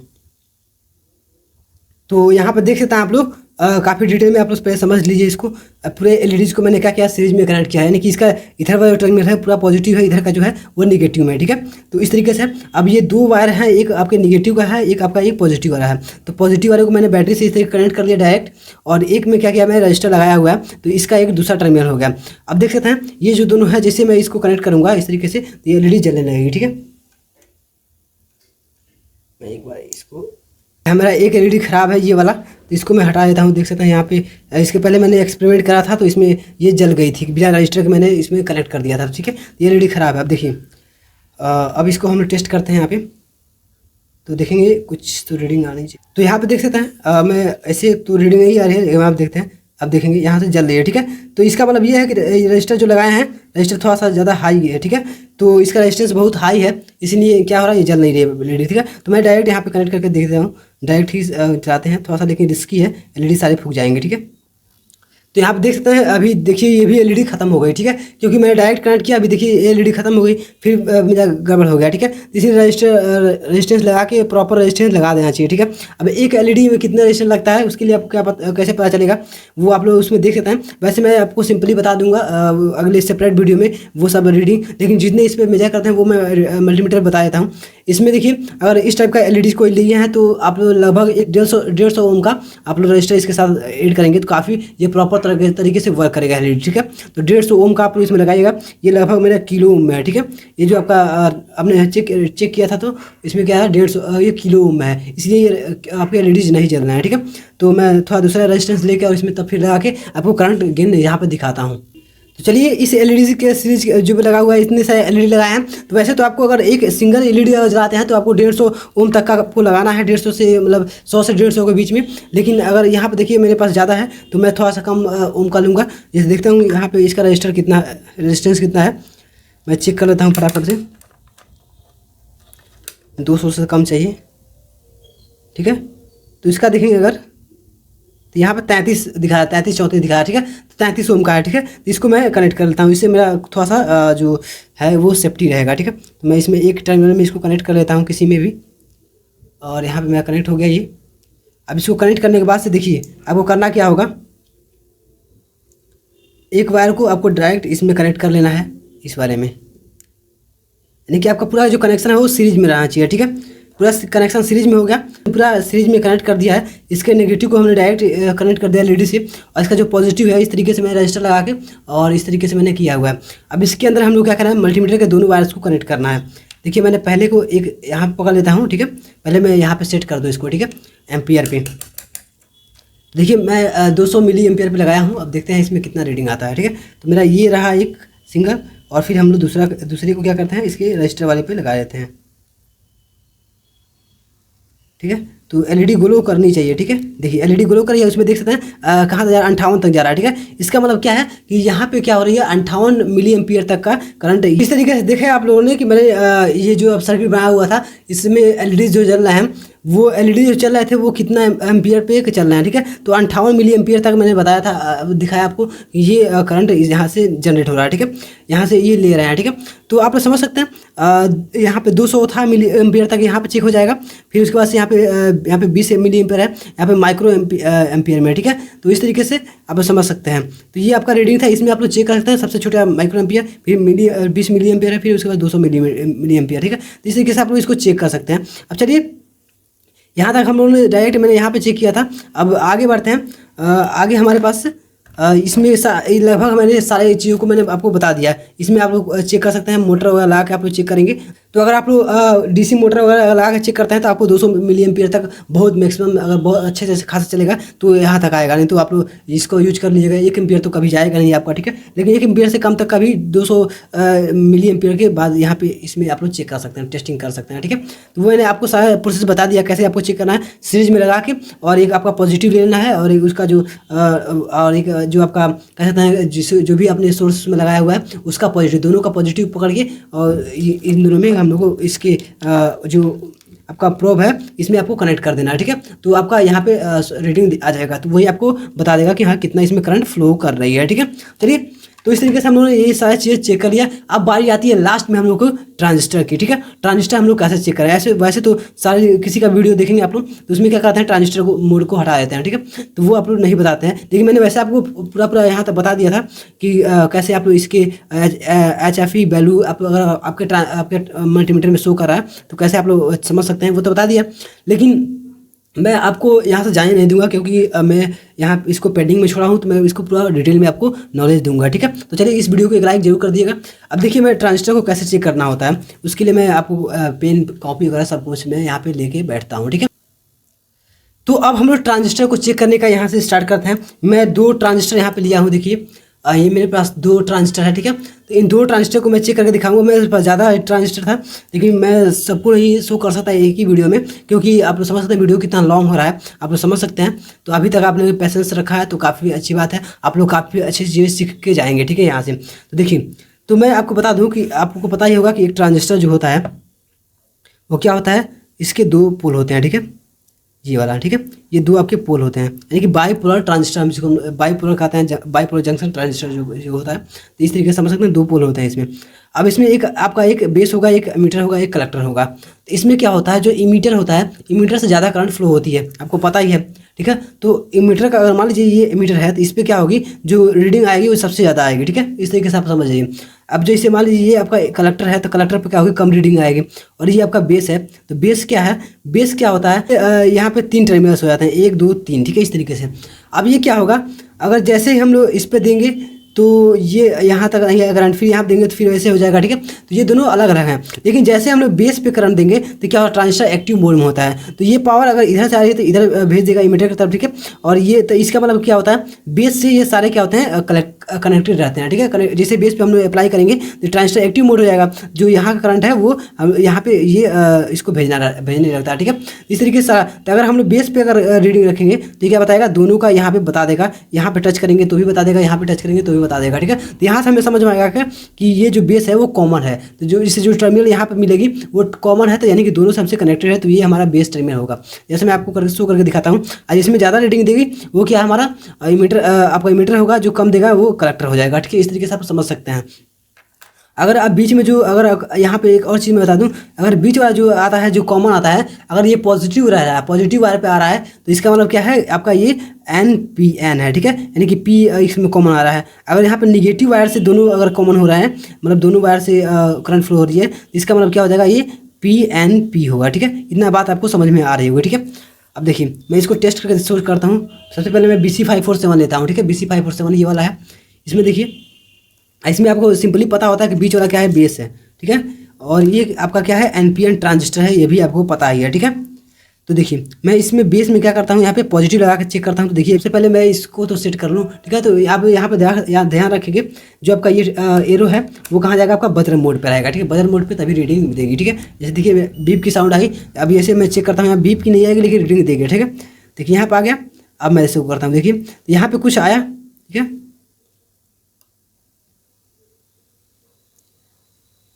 तो यहाँ पर देख सकते हैं आप लोग, काफ़ी डिटेल में आप लोग पहले समझ लीजिए इसको। पूरे एलईडीज़ को मैंने क्या किया, सीरीज में कनेक्ट किया है, यानी कि इसका इधर वाला टर्मिनल है पूरा पॉजिटिव है, इधर का जो है वो निगेटिव में, ठीक है। तो इस तरीके से अब ये 2 वायर हैं, एक आपके निगेटिव का है, एक आपका एक पॉजिटिव वाला है। तो पॉजिटिव वाले को मैंने बैटरी से इस तरीके कनेक्ट कर दिया डायरेक्ट, और एक में क्या किया मैंने रजिस्टर लगाया हुआ है, तो इसका एक दूसरा टर्मिनल हो गया। अब देख सकते हैं ये जो दोनों है, जैसे मैं इसको कनेक्ट करूँगा इस तरीके से तो ये एलईडी जलने लगेगी, ठीक है। मैं एक बार इसको, हमारा एक एलईडी ख़राब है ये वाला, तो इसको मैं हटा देता हूँ। देख सकते हैं यहाँ पे, इसके पहले मैंने एक्सपेरिमेंट करा था तो इसमें ये जल गई थी, बिना रजिस्टर के मैंने इसमें कनेक्ट कर दिया था, ठीक है। ये एलईडी ख़राब है। अब देखिए अब इसको हम लोग टेस्ट करते हैं यहाँ पे, तो देखेंगे कुछ तो रीडिंग आनी चाहिए। तो यहाँ पे देख सकते हैं मैं ऐसे तो रीडिंग नहीं आ रही है, आप देखते हैं, अब देखेंगे यहाँ से जल रही है, ठीक है। तो इसका मतलब ये है कि रजिस्टर जो लगाए हैं, रजिस्टर थोड़ा सा ज़्यादा हाई है, ठीक है। तो इसका रेजिस्टेंस बहुत हाई है, इसलिए क्या हो रहा है, ये जल नहीं रही है एलईडी, ठीक है। तो मैं डायरेक्ट यहाँ पे कनेक्ट करके देखता हूँ, डायरेक्ट ही चलाते हैं थोड़ा सा, लेकिन रिस्की है, एलईडी सारे फूक जाएंगे, ठीक है। तो यहाँ पे देख सकते हैं अभी देखिए ये भी एलईडी खत्म हो गई, ठीक है, क्योंकि मैंने डायरेक्ट कनेक्ट किया। अभी देखिए एलईडी खत्म हो गई, फिर मेरा गड़बड़ हो गया, ठीक है। इसी रेजिस्टेंस लगा के प्रॉपर रेजिस्टेंस लगा देना चाहिए, ठीक है। अब एक एलईडी में कितना रेजिस्टेंस लगता है उसके लिए आपको कैसे पता चलेगा, वो आप लोग उसमें देख सकते हैं। वैसे मैं आपको सिंपली बता दूंगा अगले सेपरेट वीडियो में वो सब रीडिंग, लेकिन जितने इस पर मेजर करते हैं वो मैं मल्टीमीटर बता देता हूँ। इसमें देखिए अगर इस टाइप का एलईडी कोई लिए हैं तो आप लोग लगभग 150 ओम का आप लोग रजिस्टर इसके साथ ऐड करेंगे तो काफ़ी ये प्रॉपर तरीके से वर्क करेगा एलईडी, ठीक है। तो 150 ओम का आप लोग इसमें लगाइएगा। ये लगभग मेरा किलो ओम में है, ठीक है। ये जो आपका आपने चेक किया था तो इसमें क्या है 150, ये किलो ओम में है, इसलिए ये आपके एलईडीज नहीं जल रहे हैं, ठीक है। तो मैं थोड़ा दूसरा रेजिस्टेंस लेकर और इसमें तब फिर लगा के आपको करंट गेन यहाँ पर दिखाता हूँ। तो चलिए इस एलईडी के सीरीज जो भी लगा हुआ है, इतने सारे एलईडी लगाए हैं। तो वैसे तो आपको अगर एक सिंगल एलईडी जलाते हैं तो आपको 150 ओम तक का आपको लगाना है, 150 से मतलब 100 से 150 के बीच में। लेकिन अगर यहाँ पे देखिए मेरे पास ज़्यादा है तो मैं थोड़ा सा कम ओम का लूँगा। जैसे देखता हूँ यहाँ पे इसका रजिस्टर कितना, रेजिस्टेंस कितना है, मैं चेक कर लेता हूँ फटाफट से। 200 से कम चाहिए, ठीक है। तो इसका देखेंगे अगर तो यहाँ पे 33 दिखा रहा है, 33-34 दिखा रहा है, ठीक है। तो 33 ओम का है, ठीक है। तो इसको मैं कनेक्ट कर लेता हूँ, इससे मेरा थोड़ा सा जो है वो सेफ्टी रहेगा, ठीक है। तो मैं इसमें एक टर्मिनल में इसको कनेक्ट कर लेता हूँ किसी में भी, और यहाँ पे मेरा कनेक्ट हो गया ये। अब इसको कनेक्ट करने के बाद से देखिए आपको करना क्या होगा, एक वायर को आपको डायरेक्ट इसमें कनेक्ट कर लेना है, इस वाले में, यानी कि आपका पूरा जो कनेक्शन है वो सीरीज में रहना चाहिए, ठीक है। पूरा कनेक्शन सीरीज में हो गया, पूरा सीरीज में कनेक्ट कर दिया है। इसके नेगेटिव को हमने डायरेक्ट कनेक्ट कर दिया एलईडी से, और इसका जो पॉजिटिव है इस तरीके से मैंने रजिस्टर लगा के और इस तरीके से मैंने किया हुआ है। अब इसके अंदर हम लोग क्या करना है, मल्टीमीटर के दोनों वायर्स को कनेक्ट करना है। देखिए मैंने पहले को एक यहाँ पर पकड़ लेता हूँ, ठीक है। पहले मैं यहाँ पर सेट कर दूँ इसको, ठीक है, एम्पियर पे। देखिए मैं 200 मिली एम्पियर पे लगाया हूँ। अब देखते हैं इसमें कितना रीडिंग आता है, ठीक है। तो मेरा ये रहा एक सिंगल, और फिर हम लोग दूसरे को क्या करते हैं, इसके रजिस्टर वाले पे लगा देते हैं, ठीक है। तो एलईडी ग्लो करनी चाहिए, ठीक है। देखिए एलईडी ग्लो करिए, उसमें देख सकते हैं कहाँ जा रहा है, 58 तक जा रहा है, ठीक है। इसका मतलब क्या है कि यहाँ पे क्या हो रही है, 58 मिली एम्पियर तक का करंट। इस तरीके से देखे आप लोगों ने कि मैंने ये जो अब सर्किट बनाया हुआ था इसमें एलईडी जो जल रहे हैं, वो एलईडी जो चल रहे थे वो कितना एम्पियर पे चल रहे हैं, ठीक है। तो 58 मिली एम्पियर तक मैंने बताया था, दिखाया आपको ये करंट यहाँ से जनरेट हो रहा है, ठीक है। यहाँ से ये ले रहे हैं, ठीक है। तो आप लोग समझ सकते हैं यहाँ पे 200 था मिली एम्पियर तक यहाँ पे चेक हो जाएगा। फिर उसके बाद से यहाँ पे 20 मिली एम्पियर है, यहाँ पे माइक्रो एम्पियर में, ठीक है। तो इस तरीके से आप लोग समझ सकते हैं। तो ये आपका रीडिंग था, इसमें आप लोग चेक कर सकते हैं। सबसे छोटा माइक्रो एम्पियर, फिर 20 मिली एम्पियर है, फिर उसके बाद 200 मिली एम्पियर, ठीक है। तो इस तरीके से आप लोग इसको चेक कर सकते हैं। अब चलिए यहाँ तक हम लोगों ने डायरेक्ट मैंने यहाँ पे चेक किया था। अब आगे बढ़ते हैं। आगे हमारे पास इसमें लगभग मैंने सारी चीज़ों को मैंने आपको बता दिया है। इसमें आप लोग चेक कर सकते हैं, मोटर वगैरह ला के आप लोग चेक करेंगे तो अगर आप लोग डीसी मोटर वगैरह लगा के चेक करते हैं तो आपको 200 मिली एम्पियर तक बहुत मैक्सिमम, अगर बहुत अच्छे से खासा चलेगा तो यहाँ तक आएगा, नहीं तो आप लोग इसको यूज कर लीजिएगा। 1 एम्पियर तो कभी जाएगा नहीं आपका, ठीक है। लेकिन 1 एम्पियर से कम तक कभी 200 मिली एम्पियर के बाद यहाँ पे इसमें आप लोग चेक कर सकते हैं, टेस्टिंग कर सकते हैं, ठीक है। तो वो मैंने आपको सारा प्रोसेस बता दिया कैसे आपको चेक करना है सीरीज में लगा के, और एक आपका पॉजिटिव लेना है और एक उसका जो और एक जो आपका कह सकते हैं जो भी आपने सोर्स में लगाया हुआ है उसका पॉजिटिव, दोनों का पॉजिटिव पकड़ के, और इन दोनों में हम लोग को इसके जो आपका प्रोब है इसमें आपको कनेक्ट कर देना है, ठीक है। तो आपका यहाँ पे रीडिंग आ जाएगा, तो वही आपको बता देगा कि हाँ कितना इसमें करंट फ्लो कर रही है, ठीक है। चलिए, तो इस तरीके से हम लोगों ने ये सारी चीज़ें चेक कर लिया। अब बारी आती है लास्ट में हम लोग को ट्रांजिस्टर की, ठीक है। ट्रांजिस्टर हम लोग कैसे चेक करें, ऐसे वैसे तो सारे किसी का वीडियो देखेंगे आप लोग तो उसमें क्या करते हैं, ट्रांजिस्टर को मोड को हटा देते हैं, ठीक है। तो वो आप लोग नहीं बताते हैं, लेकिन मैंने वैसे आपको पूरा यहाँ तक बता दिया था कि कैसे आप लोग इसके HFE वैल्यू आप अगर आपके मल्टीमीटर में शो कर रहा है तो कैसे आप लोग समझ सकते हैं, वो तो बता दिया। लेकिन मैं आपको यहाँ से जाने नहीं दूंगा, क्योंकि मैं यहाँ इसको पेंडिंग में छोड़ा हूँ, तो मैं इसको पूरा डिटेल में आपको नॉलेज दूंगा, ठीक है। तो चलिए, इस वीडियो को एक लाइक जरूर कर दिएगा। अब देखिए, मैं ट्रांजिस्टर को कैसे चेक करना होता है उसके लिए मैं आपको पेन कॉपी वगैरह सब कुछ मैं यहाँ पे लेके बैठता हूँ, ठीक है। तो अब हम लोग ट्रांजिस्टर को चेक करने का यहाँ से स्टार्ट करते हैं। मैं 2 ट्रांजिस्टर यहाँ पे लिया हूँ, देखिए ये मेरे पास 2 ट्रांजिस्टर है, ठीक है। तो इन 2 ट्रांजिस्टर को मैं चेक करके दिखाऊंगा। मेरे पास ज़्यादा ट्रांजिस्टर था, लेकिन मैं सबको नहीं शो कर सकता एक ही वीडियो में, क्योंकि आप लोग समझ सकते हैं वीडियो कितना लॉन्ग हो रहा है, आप लोग समझ सकते हैं। तो अभी तक आपने पैसेंस रखा है तो काफ़ी अच्छी बात है, आप लोग काफ़ी अच्छी चीज़ें सीख के जाएंगे, ठीक है। यहाँ से तो देखिए, तो मैं आपको बता दूँ कि आपको पता ही होगा कि एक ट्रांजिस्टर जो होता है वो क्या होता है, इसके 2 पोल होते हैं, ठीक है, ये वाला, ठीक है। ये 2 आपके पोल होते हैं, यानी कि बाईपोलर ट्रांजिस्टर, हम जिसको बाईपोलर कहते हैं, बाईपोलर जंक्शन ट्रांजिस्टर जो होता है। तो इस तरीके से समझ सकते हैं 2 पोल होते हैं इसमें। अब इसमें एक आपका एक बेस होगा, एक मीटर होगा, एक कलेक्टर होगा। तो इसमें क्या होता है, जो इमीटर होता है, इमीटर से ज़्यादा करंट फ्लो होती है, आपको पता ही है, ठीक है। तो इमीटर का अगर मान लीजिए ये इमीटर है तो इस पर क्या होगी, जो रीडिंग आएगी वो सबसे ज़्यादा आएगी, ठीक है। इस तरीके से आप समझ जाइए। अब जैसे मान लीजिए ये आपका कलेक्टर है तो कलेक्टर पे क्या होगी, कम रीडिंग आएगी। और ये आपका बेस है, तो बेस क्या है, बेस क्या होता है, यहाँ पे 3 टर्मिनल्स हो जाते हैं, 1 2 3, ठीक है, इस तरीके से। अब ये क्या होगा, अगर जैसे ही हम लोग इस पर देंगे तो ये यहाँ तक नहीं है करंट, फिर यहाँ देंगे तो फिर वैसे हो जाएगा, ठीक है। तो ये दोनों अलग अलग हैं, लेकिन जैसे हम लोग बेस पे करंट देंगे तो क्या होगा, ट्रांजिस्टर एक्टिव मोड में होता है। तो ये पावर अगर इधर से आ रही है तो इधर भेज देगा इमीटर की तरफ, ठीक है। और ये तो इसका मतलब क्या होता है, बेस से ये सारे क्या होते हैं, कनेक्टेड रहते हैं, ठीक है। जैसे बेस पे हम लोग अप्लाई करेंगे तो ट्रांजिस्टर एक्टिव मोड हो जाएगा, जो यहाँ का करंट है वो यहाँ पे ये इसको भेजने लगता है, ठीक है। इस तरीके से तो अगर हम लोग बेस पे अगर रीडिंग रखेंगे तो क्या बताएगा, दोनों का यहाँ पे बता देगा, यहाँ पे टच करेंगे तो भी बता देगा, यहाँ पे टच करेंगे तो भी बता देगा, ठीक है। तो यहाँ से हमें समझ में आएगा कि ये जो बेस है वो कॉमन है, तो जो इससे जो टर्मिनल यहाँ पे मिलेगी वो कॉमन है, तो यानी कि दोनों से हमसे कनेक्टेड है, तो ये हमारा बेस टर्मिनल होगा। जैसे मैं आपको शो करके दिखाता हूँ। आज इसमें ज़्यादा रीडिंग देगी वो क्या है, हमारा इमीटर, आपका इमीटर होगा, जो कम देगा वो कलेक्टर हो जाएगा, ठीक है। इस तरीके से आप समझ सकते हैं। अगर आप बीच में जो, अगर यहाँ पे एक और चीज़ मैं बता दूं, अगर बीच वाला जो आता है, जो कॉमन आता है, अगर ये पॉजिटिव रह रहा है, पॉजिटिव वायर पे आ रहा है, तो इसका मतलब क्या है, आपका ये NPN है, ठीक है, यानी कि P इसमें कॉमन आ रहा है। अगर यहाँ पे निगेटिव वायर से दोनों अगर कॉमन हो रहा है, मतलब दोनों वायर से करंट फ्लो हो रही है, इसका मतलब क्या हो जाएगा, ये PNP होगा, ठीक है। इतना बात आपको समझ में आ रही होगी, ठीक है। अब देखिए, मैं इसको टेस्ट करके सोच करता हूँ। सबसे पहले मैं BC547 लेता हूँ, ठीक है। BC547 ये वाला है। इसमें देखिए, इसमें आपको सिंपली पता होता है कि बीच वाला क्या है, बेस है, ठीक है। और ये आपका क्या है, NPN ट्रांजिस्टर है, ये भी आपको पता ही है, ठीक है। तो देखिए, मैं इसमें बेस में क्या करता हूँ, यहाँ पे पॉजिटिव लगा के चेक करता हूँ। तो देखिए, सबसे पहले मैं इसको तो सेट कर लूँ, ठीक है। तो आप यहाँ पे ध्यान रखेंगे, जो आपका ये एरो है वो कहाँ जाएगा, आपका बजर मोड पर आएगा, ठीक है। बजर मोड पे तभी रीडिंग देगी, ठीक है। जैसे देखिए, बीप की साउंड आई, अभी ऐसे मैं चेक करता हूँ, यहाँ बीप की नहीं आएगी लेकिन रीडिंग देगी, ठीक है। देखिए, यहाँ पर आ गया। अब मैं ऐसे करता हूँ, देखिए, तो यहाँ पर कुछ आया, ठीक है,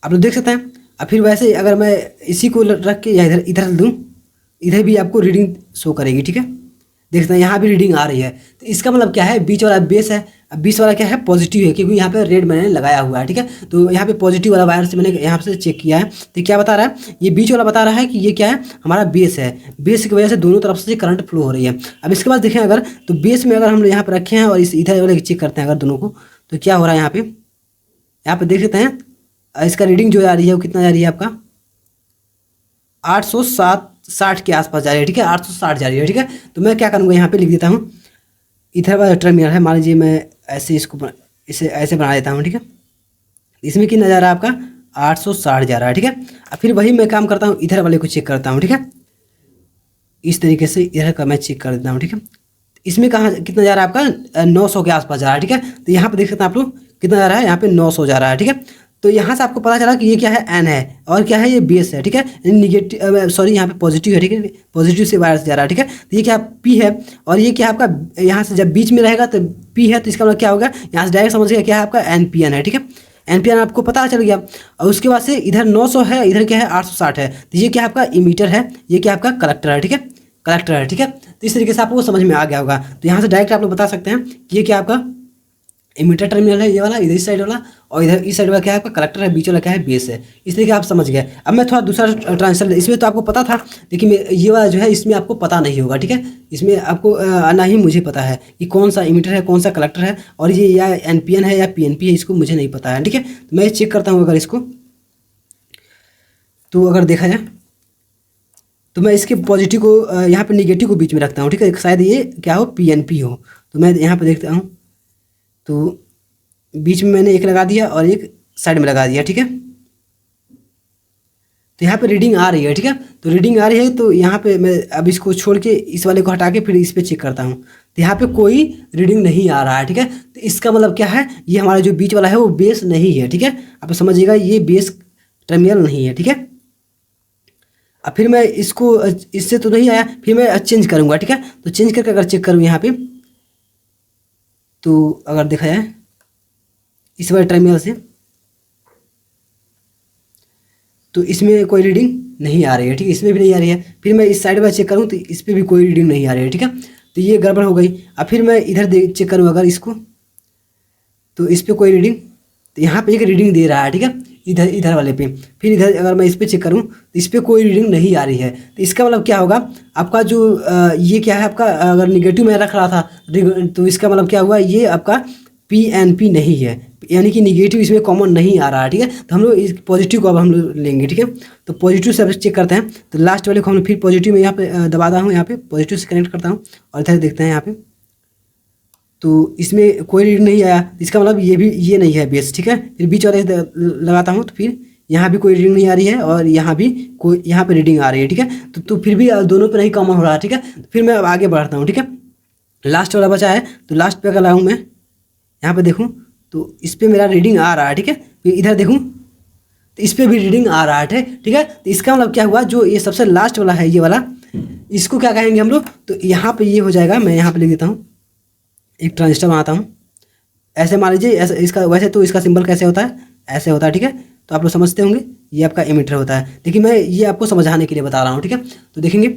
आप लोग देख सकते हैं। अब फिर वैसे अगर मैं इसी को रख के या इधर दूँ, इधर भी आपको रीडिंग शो करेगी, ठीक है। देख सकते हैं यहाँ भी रीडिंग आ रही है। तो इसका मतलब क्या है, बीच वाला बेस है, अब बीच वाला क्या है, पॉजिटिव है, क्योंकि यहाँ पे रेड मैंने लगाया हुआ है, ठीक है। तो यहाँ पे पॉजिटिव वाला वायर से मैंने यहाँ से चेक किया है, तो क्या बता रहा है, ये बीच वाला बता रहा है कि ये क्या है, हमारा बेस है। बेस की वजह से दोनों तरफ से करंट फ्लो हो रही है। अब इसके बाद देखें अगर, तो बेस में अगर हम यहाँ पर रखे हैं और इस इधर वाले चेक करते हैं अगर दोनों को, तो क्या हो रहा है, यहाँ पे देख सकते हैं इसका रीडिंग जो जा रही है वो कितना जा रही है, आपका 860 के आसपास जा रही है, ठीक है। 860 जा रही है, ठीक है। तो मैं क्या करूँगा, यहाँ पे लिख देता हूँ, इधर वाला टर्मिनल है, मान लीजिए मैं ऐसे इसको इसे ऐसे बना देता हूँ, ठीक है। इसमें कितना जा रहा है आपका 860 जा रहा है, ठीक है। अब फिर वही मैं काम करता हूँ, इधर वाले को चेक करता हूँ, ठीक है। इस तरीके से इधर का मैं चेक कर देता हूँ, ठीक है। इसमें कहाँ कितना जा रहा है आपका 900 के आसपास जा रहा है, ठीक है। तो यहाँ पे देख सकते हैं आप लोग कितना जा रहा है, यहाँ पे 900 जा रहा है, ठीक है। तो यहाँ से आपको पता चला कि ये क्या है, एन है और क्या है, ये बेस है, ठीक है। निगेटिव सॉरी यहाँ पे पॉजिटिव है, ठीक है, पॉजिटिव से वायरस जा रहा है, ठीक है। तो ये क्या पी है और ये क्या आपका यहाँ से जब बीच में रहेगा तो पी है, तो इसका मतलब क्या होगा, यहाँ से डायरेक्ट समझ गया क्या है आपका एन पी एन है, ठीक है। एन पी एन आपको पता चल गया। और उसके बाद से इधर 900 है, इधर क्या है 860 है, तो ये क्या आपका इमीटर है, ये क्या आपका कलेक्टर है, ठीक है, कलेक्टर है, ठीक है। तो इस तरीके से आपको समझ में आ गया होगा। तो यहाँ से डायरेक्ट आप लोग बता सकते हैं कि ये क्या आपका इमीटर टर्मिनल है, ये वाला इधर इस साइड वाला, और इधर इस साइड वाला क्या है आपका कलेक्टर है, बीच वाला क्या है बेस है। इस तरीके आप समझ गए। अब मैं थोड़ा दूसरा ट्रांजिस्टर, इसमें तो आपको पता था, लेकिन ये वाला जो है इसमें आपको पता नहीं होगा, ठीक है। इसमें आपको ना ही मुझे पता है कि कौन सा इमीटर है, कौन सा कलेक्टर है, और ये या एनपीएन है या पीएनपी है, इसको मुझे नहीं पता है, ठीक है। तो मैं चेक करता हूँ अगर इसको, तो अगर देखा जाए तो मैं इसके पॉजिटिव को यहाँ पे निगेटिव को बीच में रखता हूँ, ठीक है। शायद ये क्या हो, पीएनपी हो। तो मैं यहाँ पे देखता हूँ, तो बीच में मैंने एक लगा दिया और एक साइड में लगा दिया, ठीक है। तो यहाँ पे रीडिंग आ रही है, ठीक है। तो रीडिंग आ रही है, तो यहाँ पे मैं अब इसको छोड़ के इस वाले को हटा के फिर इस पे चेक करता हूँ, तो यहाँ पे कोई रीडिंग नहीं आ रहा है, ठीक है। तो इसका मतलब क्या है, ये हमारा जो बीच वाला है वो बेस नहीं है, ठीक है। आप समझिएगा ये बेस टर्मिनल नहीं है, ठीक है। अब फिर मैं इसको, इससे तो नहीं आया, फिर मैं चेंज करूँगा, ठीक है। तो चेंज करके अगर चेक करूँ यहाँ पे, तो अगर देखा जाए इस वाले टर्मिनल से, तो इसमें कोई रीडिंग नहीं आ रही है, ठीक है, इसमें भी नहीं आ रही है। फिर मैं इस साइड में चेक करूँ तो इस पर भी कोई रीडिंग नहीं आ रही है, ठीक है। तो ये गड़बड़ हो गई। अब फिर मैं इधर चेक करूँ अगर इसको, तो इस पर कोई रीडिंग, तो यहाँ पे एक रीडिंग दे रहा है, ठीक है, इधर वाले पे। फिर इधर अगर मैं इस पर चेक करूँ तो इस पर कोई रीडिंग नहीं आ रही है। तो इसका मतलब क्या होगा, आपका जो ये क्या है आपका, अगर निगेटिव में रख रहा था तो इसका मतलब क्या हुआ, ये आपका पीएनपी नहीं है, यानी कि निगेटिव इसमें कॉमन नहीं आ रहा है, ठीक है। तो हम लोग इस पॉजिटिव को अब हम लोग लेंगे, ठीक है। तो पॉजिटिव से अब चेक करते हैं। तो लास्ट वाले को हम लोग फिर पॉजिटिव में यहाँ पे दबाता हूँ, यहाँ पे पॉजिटिव से कनेक्ट करता हूँ और इधर देखते हैं यहाँ पे, तो इसमें कोई रीडिंग नहीं आया। इसका मतलब ये भी ये नहीं है बेस, ठीक है। फिर बीच वाले लगाता हूँ, तो फिर यहाँ भी कोई रीडिंग नहीं आ रही है और यहाँ भी कोई, यहाँ पे रीडिंग आ रही है, ठीक है। तो फिर भी दोनों पे नहीं कॉमन हो रहा है, ठीक है। फिर मैं अब आगे बढ़ता हूँ, ठीक है। लास्ट वाला बचा है, तो लास्ट पे अगर लाऊँ मैं यहाँ पे देखूँ तो इस पर मेरा रीडिंग आ रहा है, ठीक है। फिर इधर देखूँ तो इस पर भी रीडिंग आ रहा है, ठीक है। तो इसका मतलब क्या हुआ, जो ये सबसे लास्ट वाला है ये वाला, इसको क्या कहेंगे हम लोग, तो यहाँ पे ये हो जाएगा। मैं यहाँ पे लिख देता हूँ, एक ट्रांजिस्टर बनाता हूँ, ऐसे मान लीजिए, ऐसे इसका, वैसे तो इसका सिंबल कैसे होता है, ऐसे होता है, ठीक है। तो आप लोग समझते होंगे ये आपका एमीटर होता है, लेकिन मैं ये आपको समझाने के लिए बता रहा हूँ, ठीक है। तो देखेंगे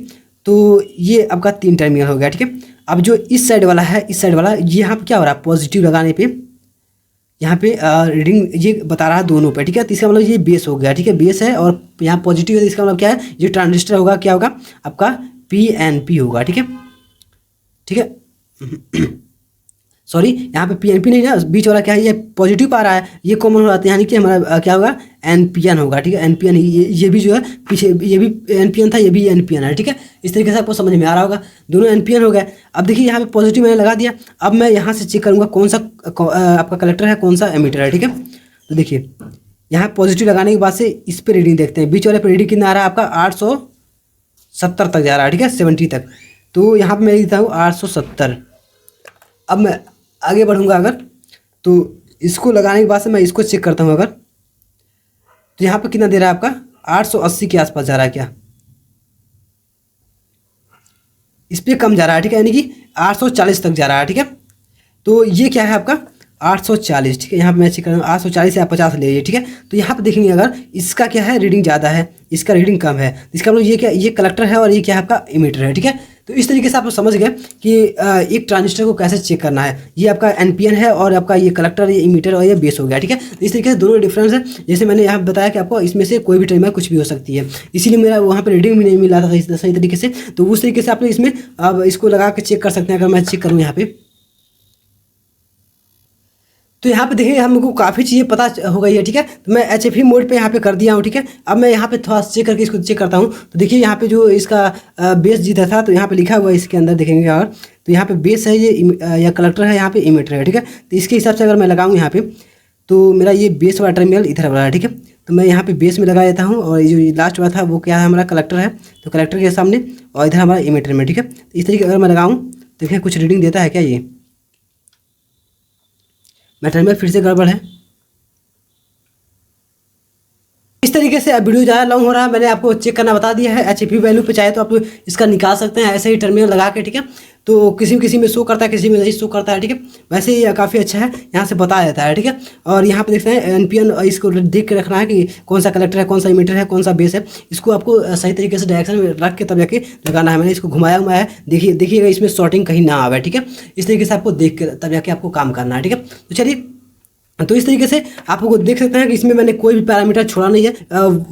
तो ये आपका 3 टर्मिनल हो गया, ठीक है। अब जो इस साइड वाला है, इस साइड वाला, ये यहाँ पे क्या हो रहा है, पॉजिटिव लगाने पे यहाँ पे रीडिंग ये बता रहा है दोनों पे, ठीक है। तो इसका मतलब ये बेस हो गया, ठीक है, बेस है और यहाँ पॉजिटिव है, तो इसका मतलब क्या है, ये ट्रांजिस्टर होगा, क्या होगा आपका पीएनपी होगा, ठीक है, ठीक है। सॉरी, यहाँ पे पीएनपी नहीं ना, बीच वाला क्या है, ये पॉजिटिव आ रहा है, ये कॉमन हो जाता है, यानी कि हमारा क्या होगा, एनपीएन होगा, ठीक है। एनपीएन, ये भी जो है पीछे, ये भी एनपीएन था, ये भी एनपीएन है, ठीक है। इस तरीके से आपको समझ में आ रहा होगा, दोनों एनपीएन हो गए। अब देखिए यहाँ पे पॉजिटिव मैंने लगा दिया। अब मैं यहाँ से चेक करूँगा कौन सा आपका कलेक्टर है, कौन सा एमीटर है, ठीक है। तो देखिए यहाँ पॉजिटिव लगाने के बाद से इस पर रीडिंग देखते हैं। बीच वाले पर रीडिंग कितना आ रहा है आपका, 870 तक जा रहा है, ठीक है, 70 तक। तो यहाँ पर मैं लिखता हूँ 870। अब मैं आगे बढ़ूंगा अगर, तो इसको लगाने के बाद से मैं इसको चेक करता हूँ अगर, तो यहाँ पे कितना दे रहा है आपका, 880 के आसपास जा रहा है क्या, इस पर कम जा रहा है, ठीक है, यानी कि 840 तक जा रहा है, ठीक है। तो ये क्या है आपका 840, ठीक है। यहाँ पे मैं चेक कर रहा हूँ 840 से आप 50 ले लीजिए, ठीक है। तो यहाँ पे देखेंगे अगर इसका क्या है, रीडिंग ज़्यादा है, इसका रीडिंग कम है, इसका मतलब ये क्या, ये कलेक्टर है और ये क्या है आपका इमीटर है, ठीक है। तो इस तरीके से आप लोग समझ गए कि एक ट्रांजिस्टर को कैसे चेक करना है। ये आपका एनपीएन है और आपका ये कलेक्टर, ये इमीटर और ये बेस हो गया, ठीक है। तो इस तरीके से दोनों डिफरेंस है। जैसे मैंने यहाँ बताया कि आपको इसमें से कोई भी टर्मिनल कुछ भी हो सकती है, इसीलिए मेरा वहाँ पर रीडिंग भी नहीं मिला था सही तरीके से। तो उस तरीके से आप लोग इसमें अब इसको लगा के चेक कर सकते हैं। अगर मैं चेक करूँ यहाँ पे, तो यहाँ पे देखिए हमको काफ़ी चीज़ें पता हो गई है, ठीक है। तो मैं HFE मोड पे यहाँ पे कर दिया हूँ, ठीक है। अब मैं यहाँ पे थोड़ा चेक करके इसको चेक करता हूँ। तो देखिए यहाँ पे जो इसका बेस जीता था, तो यहाँ पे लिखा हुआ है इसके अंदर देखेंगे, और तो यहाँ पे बेस है, ये या कलेक्टर है, यहाँ पे इमीटर है, ठीक है। तो इसके हिसाब से अगर मैं लगाऊँ यहाँ पे, तो मेरा ये बेस वाला टर्मिनल इधर वाला है, ठीक है। तो मैं यहाँ पे बेस में लगा देता हूँ, और ये जो लास्ट वाला था वो क्या है, हमारा कलेक्टर है, तो कलेक्टर के सामने, और इधर हमारा इमीटर में, ठीक है। तो इस तरीके अगर मैं लगाऊँ तो देखिए कुछ रीडिंग देता है क्या, ये मैं टर्मिनल फिर से गड़बड़ है। इस तरीके से अब वीडियो ज़्यादा लॉन्ग हो रहा है, मैंने आपको चेक करना बता दिया है। HFP वैल्यू पे चाहे तो आप इसका निकाल सकते हैं ऐसे ही टर्मिनल लगा के, ठीक है। तो किसी में शो करता है, किसी में नहीं शो करता है, ठीक है। वैसे ये काफ़ी अच्छा है, यहाँ से बता देता है, ठीक है। और यहाँ पे देखते हैं NPN, इसको देख के रखना है कि कौन सा कलेक्टर है, कौन सा इमीटर है, कौन सा बेस है। इसको आपको सही तरीके से डायरेक्शन में रख के तब जाके लगाना है। मैंने इसको घुमाया हुआ है, देखिएगा इसमें शॉर्टिंग कहीं ना आवे, ठीक है। इस तरीके से आपको देख के तब जाके आपको काम करना है, ठीक है। तो चलिए, तो इस तरीके से आप लोग देख सकते हैं कि इसमें मैंने कोई भी पैरामीटर छोड़ा नहीं है।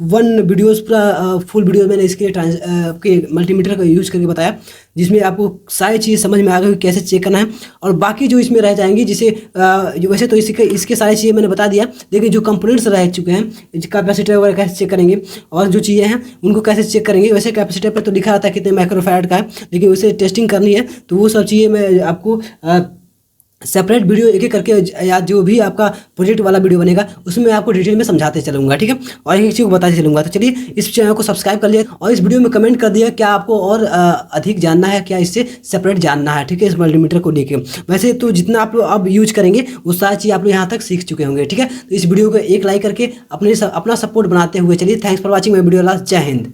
वन वीडियोस पूरा फुल वीडियो मैंने इसके आपके मल्टीमीटर का यूज़ करके बताया, जिसमें आपको सारी चीज़ समझ में आ गई कैसे चेक करना है। और बाकी जो इसमें रह जाएंगी, जिसे वैसे तो इसके सारी चीज़ें मैंने बता दिया, लेकिन जो कंपोनेंट्स रह चुके हैं, कैपेसिटर वगैरह कैसे चेक करेंगे और जो चीज़ें हैं उनको कैसे चेक करेंगे। वैसे कैपेसिटर पर तो लिखा रहता है कितने माइक्रोफैराड का है, लेकिन उसे टेस्टिंग करनी है, तो वो सब चीज़ें मैं आपको सेपरेट वीडियो एक एक करके, या जो भी आपका प्रोजेक्ट वाला वीडियो बनेगा उसमें मैं आपको डिटेल में समझाते चलूँगा, ठीक है, और एक चीज़ को बताते चलूँगा। तो चलिए, इस चैनल को सब्सक्राइब कर लिया और इस वीडियो में कमेंट कर दिया क्या आपको और अधिक जानना है, क्या इससे सेपरेट जानना है, ठीक है, इस मल्टीमीटर को लेके। वैसे तो जितना आप लोग अब यूज करेंगे वो सारी चीज़ आप लोग यहाँ तक सीख चुके होंगे, ठीक है। तो इस वीडियो को एक लाइक करके अपना सपोर्ट बनाते हुए चलिए, thanks for watching my video last. जय हिंद।